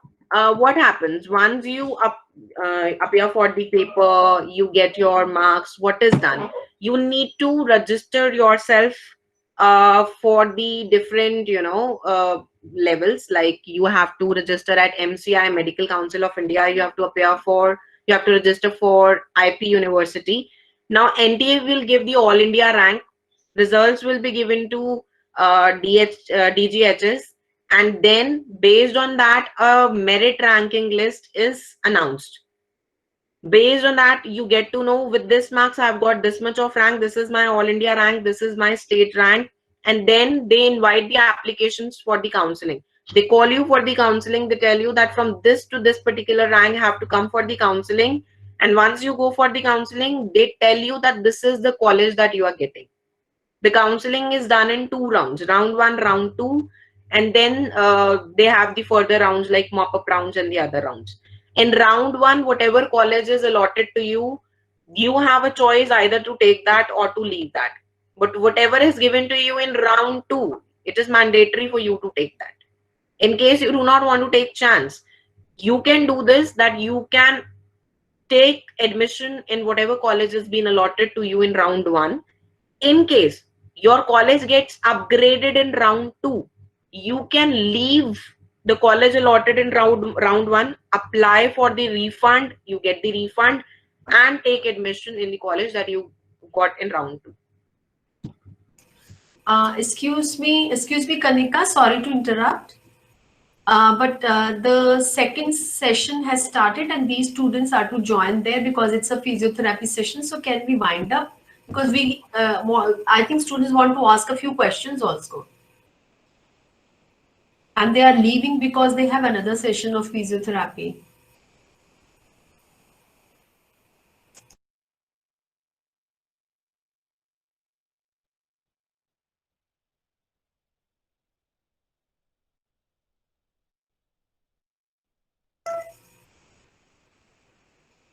what happens once you appear for the paper, you get your marks? What is done? You need to register yourself for the different, levels. Like you have to register at MCI, Medical Council of India. You have to appear for. You have to register for IP University. Now, NTA will give the All India rank. Results will be given to DGHS, and then based on that, a merit ranking list is announced. Based on that, you get to know, with this marks, I've got this much of rank. This is my All India rank. This is my state rank. And then they invite the applications for the counseling. They call you for the counseling. They tell you that from this to this particular rank, have to come for the counseling. And once you go for the counseling, they tell you that this is the college that you are getting. The counseling is done in 2 rounds, round 1, round 2, and then they have the further rounds like mop-up rounds and the other rounds. In round 1, whatever college is allotted to you, you have a choice either to take that or to leave that. But whatever is given to you in round 2, it is mandatory for you to take that. In case you do not want to take chance, You can do this, that you can take admission in whatever college has been allotted to you in round 1. In case your college gets upgraded in round 2, you can leave the college allotted in round 1, apply for the refund, you get the refund, and take admission in the college that you got in round 2. Excuse me, Kanika, sorry to interrupt. But the second session has started and these students are to join there because it's a physiotherapy session. So can we wind up? Because I think students want to ask a few questions also. And they are leaving because they have another session of physiotherapy.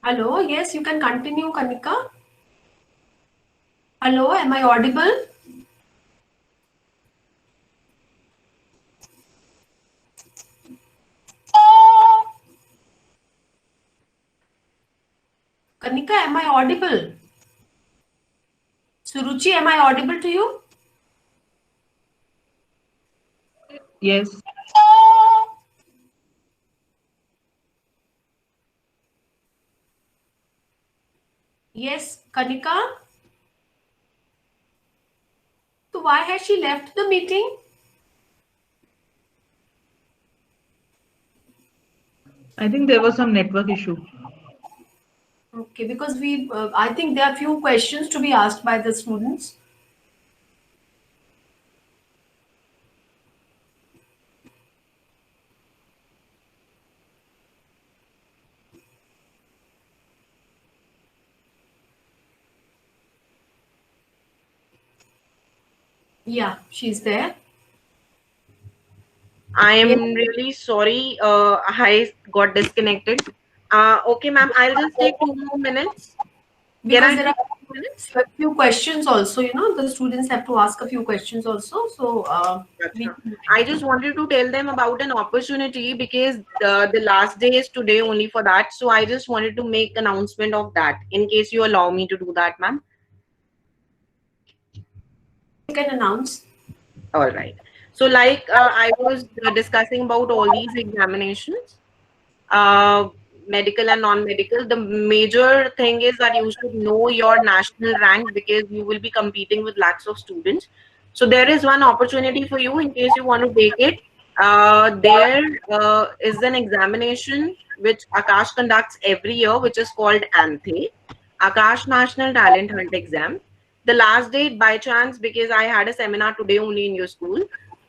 Hello, yes, you can continue, Kanika. Hello, am I audible? Kanika, am I audible? Suruchi, am I audible to you? Yes. Yes, Kanika. So why has she left the meeting? I think there was some network issue. Okay, because I think there are few questions to be asked by the students. Yeah, she's there. I am really sorry, I got disconnected. Okay, ma'am, I'll just take 2 more minutes. Because there take are 2 minutes? a few questions also, the students have to ask a few questions also. So I just wanted to tell them about an opportunity because the last day is today only for that. So I just wanted to make announcement of that in case you allow me to do that, ma'am. you can announce. All right. So like I was discussing about all these examinations, medical and non-medical, the major thing is that you should know your national rank because you will be competing with lakhs of students. So there is one opportunity for you in case you want to take it. There is an examination which Akash conducts every year, which is called ANTHE, Akash National Talent Hunt Exam. The last date, by chance, because I had a seminar today only in your school,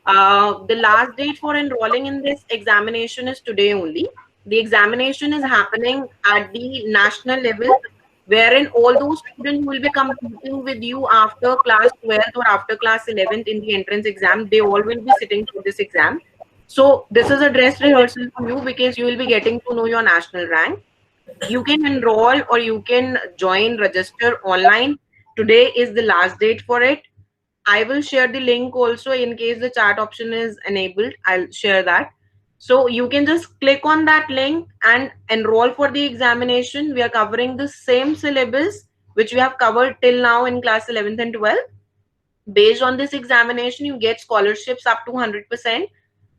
the last date for enrolling in this examination is today only. The examination is happening at the national level, wherein all those students who will be competing with you after class 12th or after class 11th in the entrance exam, they all will be sitting for this exam. So this is a dress rehearsal for you because you will be getting to know your national rank. You can enroll or you can join, register online. Today is the last date for it. I will share the link also in case the chat option is enabled. I'll share that. So you can just click on that link and enroll for the examination. We are covering the same syllabus which we have covered till now in class 11th and 12th. Based on this examination, you get scholarships up to 100%,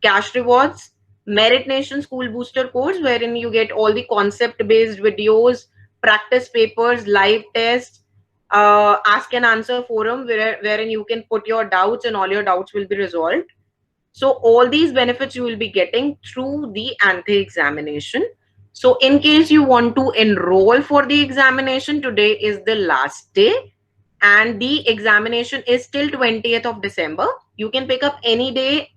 cash rewards, Merit Nation School Booster course, wherein you get all the concept-based videos, practice papers, live tests, ask and answer forum, wherein you can put your doubts and all your doubts will be resolved. So all these benefits you will be getting through the ANTHE examination. So in case you want to enroll for the examination, today is the last day and the examination is till 20th of December. You can pick up any day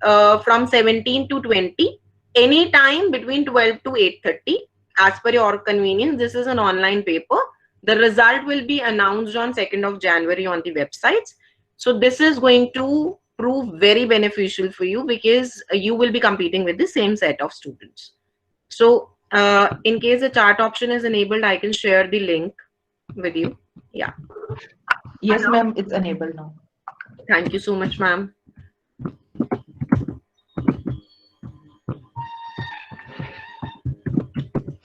from 17 to 20, any time between 12 to 8:30 as per your convenience. This is an online paper. The result will be announced on 2nd of January on the websites. So this is going to prove very beneficial for you because you will be competing with the same set of students. So in case the chat option is enabled, I can share the link with you. Yeah. Yes, ma'am, it's enabled now. Thank you so much, ma'am.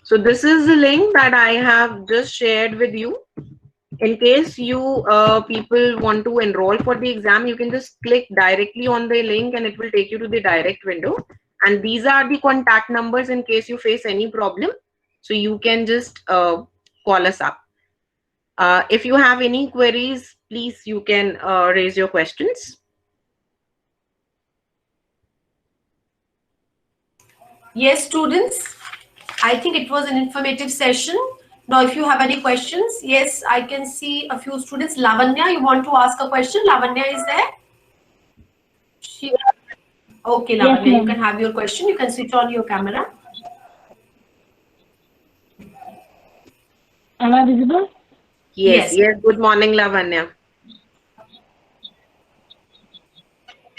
So this is the link that I have just shared with you. In case you people want to enroll for the exam, you can just click directly on the link and it will take you to the direct window. And these are the contact numbers in case you face any problem. So you can just call us up. If you have any queries, please you can raise your questions. Yes, students, I think it was an informative session. Now, if you have any questions, yes, I can see a few students. Lavanya, you want to ask a question? Lavanya is there? Okay, Yes, Lavanya, you ma'am. can have your question. You can switch on your camera. Am I visible? Yes, Yes. yes. Good morning, Lavanya.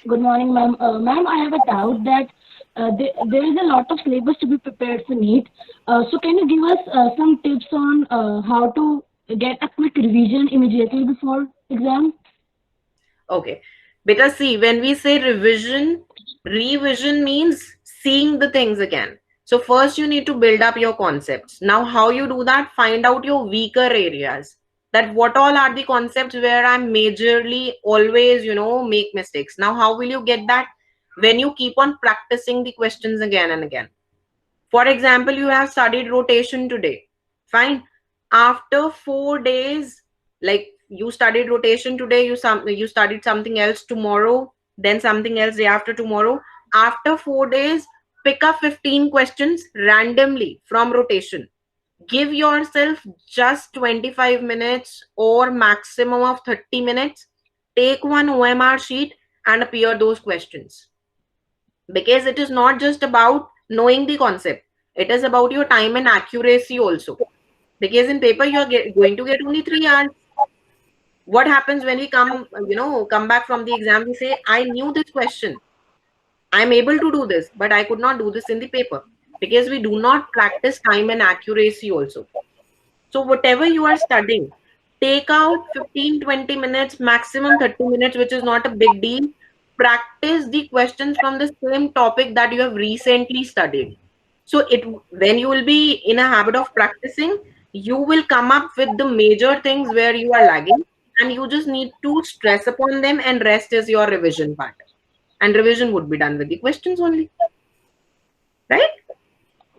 Good morning, ma'am. Ma'am, I have a doubt that there is a lot of syllabus to be prepared for NEET. So can you give us some tips on how to get a quick revision immediately before exam? Okay. Beta, see, when we say revision, revision means seeing the things again. So first you need to build up your concepts. Now how you do that? Find out your weaker areas. That what all are the concepts where I'm majorly always, make mistakes. Now how will you get that? When you keep on practicing the questions again and again. For example, you have studied rotation today. Fine. After 4 days, like you studied rotation today, you studied something else tomorrow, then something else day after tomorrow. After 4 days, pick up 15 questions randomly from rotation. Give yourself just 25 minutes or maximum of 30 minutes. Take one OMR sheet and appear those questions, because it is not just about knowing the concept, it is about your time and accuracy also, because in paper you are going to get only 3 hours. What happens when we come back from the exam, we say I knew this question, I'm able to do this, but I could not do this in the paper, because we do not practice time and accuracy also. So whatever you are studying, take out 15-20 minutes, maximum 30 minutes, which is not a big deal. Practice the questions from the same topic that you have recently studied. So when you will be in a habit of practicing, you will come up with the major things where you are lagging, and you just need to stress upon them, and rest is your revision part. And revision would be done with the questions only. Right?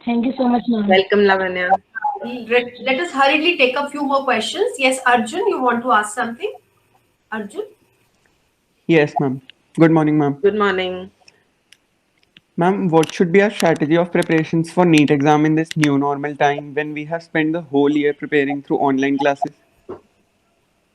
Thank you so much, ma'am. Welcome, Lavanya. Let us hurriedly take a few more questions. Yes, Arjun, you want to ask something? Arjun? Yes, ma'am. Good morning, ma'am. Good morning. Ma'am, what should be our strategy of preparations for NEET exam in this new normal time when we have spent the whole year preparing through online classes?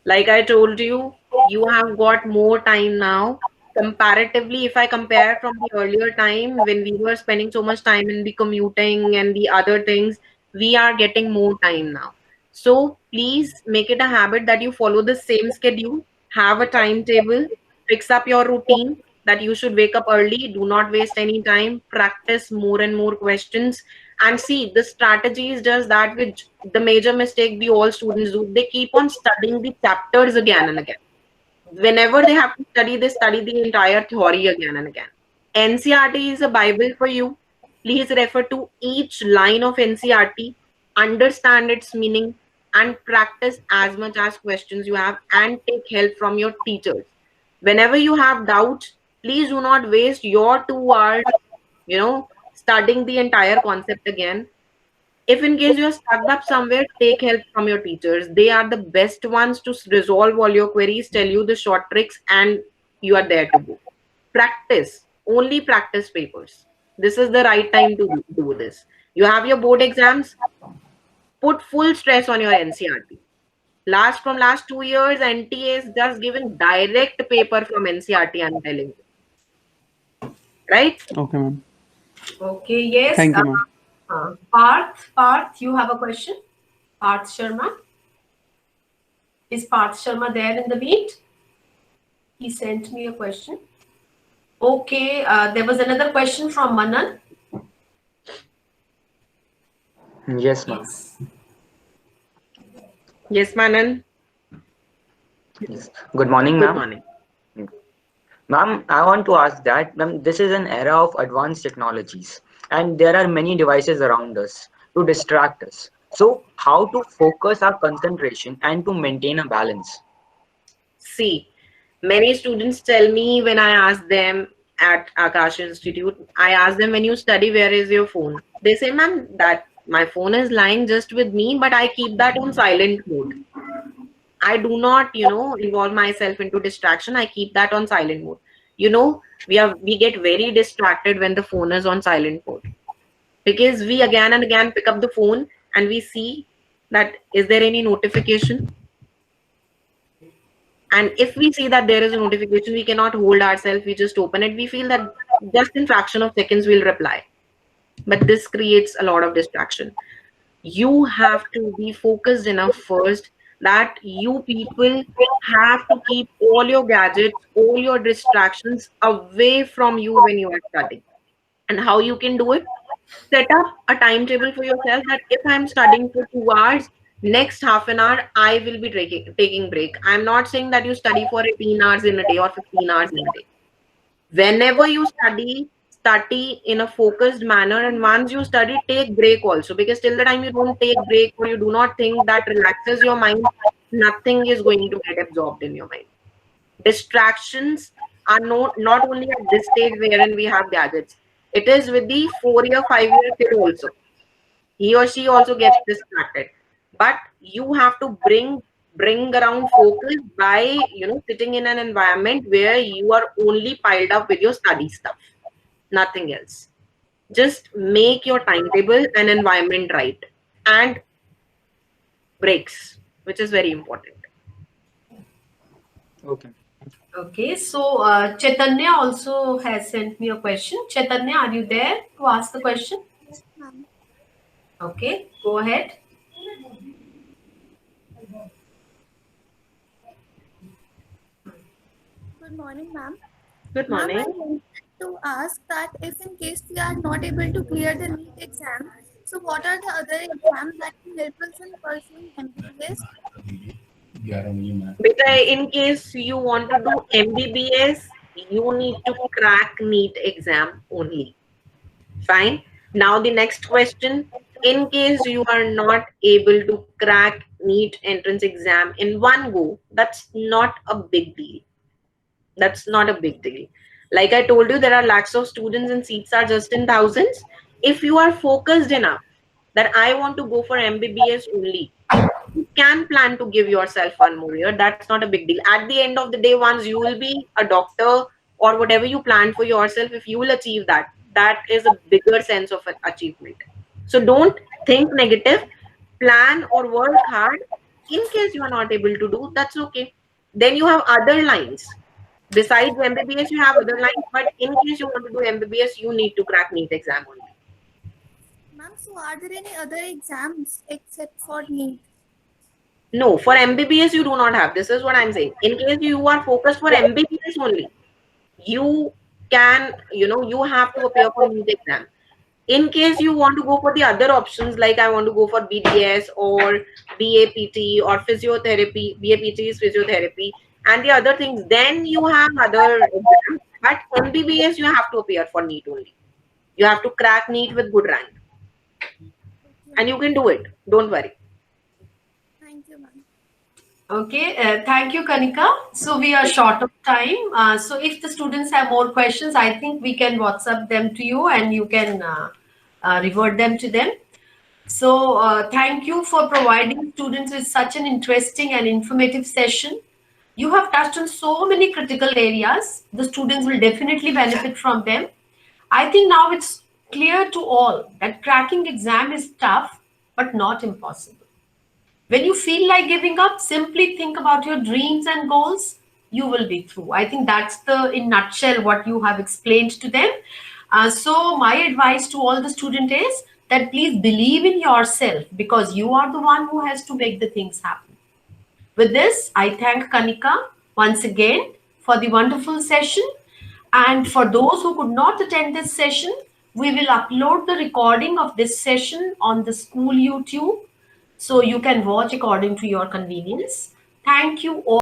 Like I told you, you have got more time now. Comparatively, if I compare from the earlier time when we were spending so much time in the commuting and the other things, we are getting more time now. So please make it a habit that you follow the same schedule, have a timetable, fix up your routine that you should wake up early, do not waste any time, practice more and more questions, and see the strategy is just that which the major mistake the all students do. They keep on studying the chapters again and again. Whenever they have to study, they study the entire theory again and again. NCRT is a Bible for you. Please refer to each line of NCRT, understand its meaning, and practice as much as questions you have, and take help from your teachers. Whenever you have doubts, please do not waste your 2 hours, studying the entire concept again. If in case you're stuck up somewhere, take help from your teachers. They are the best ones to resolve all your queries, tell you the short tricks, and you are there to go. Practice, only practice papers. This is the right time to do this. You have your board exams, put full stress on your NCRT. From last 2 years, NTA is just giving direct paper from NCRT, I'm telling you. Right? Okay, ma'am. Okay, yes. Thank you, ma'am. Parth, you have a question? Parth Sharma? Is Parth Sharma there in the meet? He sent me a question. Okay, there was another question from Manan. Yes, ma'am. Yes, Manan. Yes. Good morning, Good ma'am. morning. Ma'am, I want to ask that, ma'am, this is an era of advanced technologies and there are many devices around us. to distract us. So how to focus our concentration and to maintain a balance? See, many students tell me when I ask them at Akash Institute, I ask them, when you study, where is your phone? They say, ma'am, that my phone is lying just with me, but I keep that on silent mode. I do not, involve myself into distraction. I keep that on silent mode. We get very distracted when the phone is on silent mode, because we again and again pick up the phone and we see that is there any notification, and if we see that there is a notification, we cannot hold ourselves, we just open it, we feel that just in fraction of seconds we'll reply, but this creates a lot of distraction. You have to be focused enough first that you people have to keep all your gadgets, all your distractions away from you when you are studying. And how you can do it? Set up a timetable for yourself that if I'm studying for 2 hours, next half an hour I will be taking break. I'm not saying that you study for 18 hours in a day or 15 hours in a day. Whenever you study in a focused manner, and once you study, take break also, because till the time you don't take break or you do not think that relaxes your mind, nothing is going to get absorbed in your mind. Distractions are not only at this stage wherein we have gadgets, it is with the 4 year 5 year kid also. He or she also gets distracted, but you have to bring around focus by sitting in an environment where you are only piled up with your study stuff, nothing else. Just make your timetable and environment right, and breaks, which is very important. Okay. Okay, so Chaitanya also has sent me a question. Chaitanya, are you there to ask the question? Yes, ma'am. Okay, go ahead. Good morning, ma'am. Good Ma'am, I morning. wanted to ask that if in case we are not able to clear the NEET exam, so what are the other exams that can help us in pursuing MBBS? Beta, in case you want to do MBBS, you need to crack NEET exam only. Fine. Now the next question. In case you are not able to crack NEET entrance exam in one go, that's not a big deal. That's not a big deal. Like I told you, there are lakhs of students and seats are just in thousands. If you are focused enough that I want to go for MBBS only, you can plan to give yourself 1 more year. That's not a big deal. At the end of the day, once you will be a doctor or whatever you plan for yourself, if you will achieve that, that is a bigger sense of an achievement. So don't think negative, plan or work hard. In case you are not able to do, that's okay. Then you have other lines. Besides MBBS, you have other lines, but in case you want to do MBBS, you need to crack NEET exam only. Ma'am, so are there any other exams except for NEET? No, for MBBS, you do not have. This is what I'm saying. In case you are focused for MBBS only, you can, you have to appear for NEET exam. In case you want to go for the other options, like I want to go for BDS or BAPT or physiotherapy, BAPT is physiotherapy, and the other things, then you have other exams. But MBBS, you have to appear for NEET only. You have to crack NEET with good rank. And you can do it. Don't worry. Thank you, ma'am. Okay, thank you, Kanika. So we are short of time. So if the students have more questions, I think we can WhatsApp them to you and you can revert them to them. So thank you for providing students with such an interesting and informative session. You have touched on so many critical areas. The students will definitely benefit from them. I think now it's clear to all that cracking exam is tough, but not impossible. When you feel like giving up, simply think about your dreams and goals. You will be through. I think that's in nutshell, what you have explained to them. So my advice to all the students is that please believe in yourself, because you are the one who has to make the things happen. With this, I thank Kanika once again for the wonderful session. And for those who could not attend this session, we will upload the recording of this session on the school YouTube, so you can watch according to your convenience. Thank you all.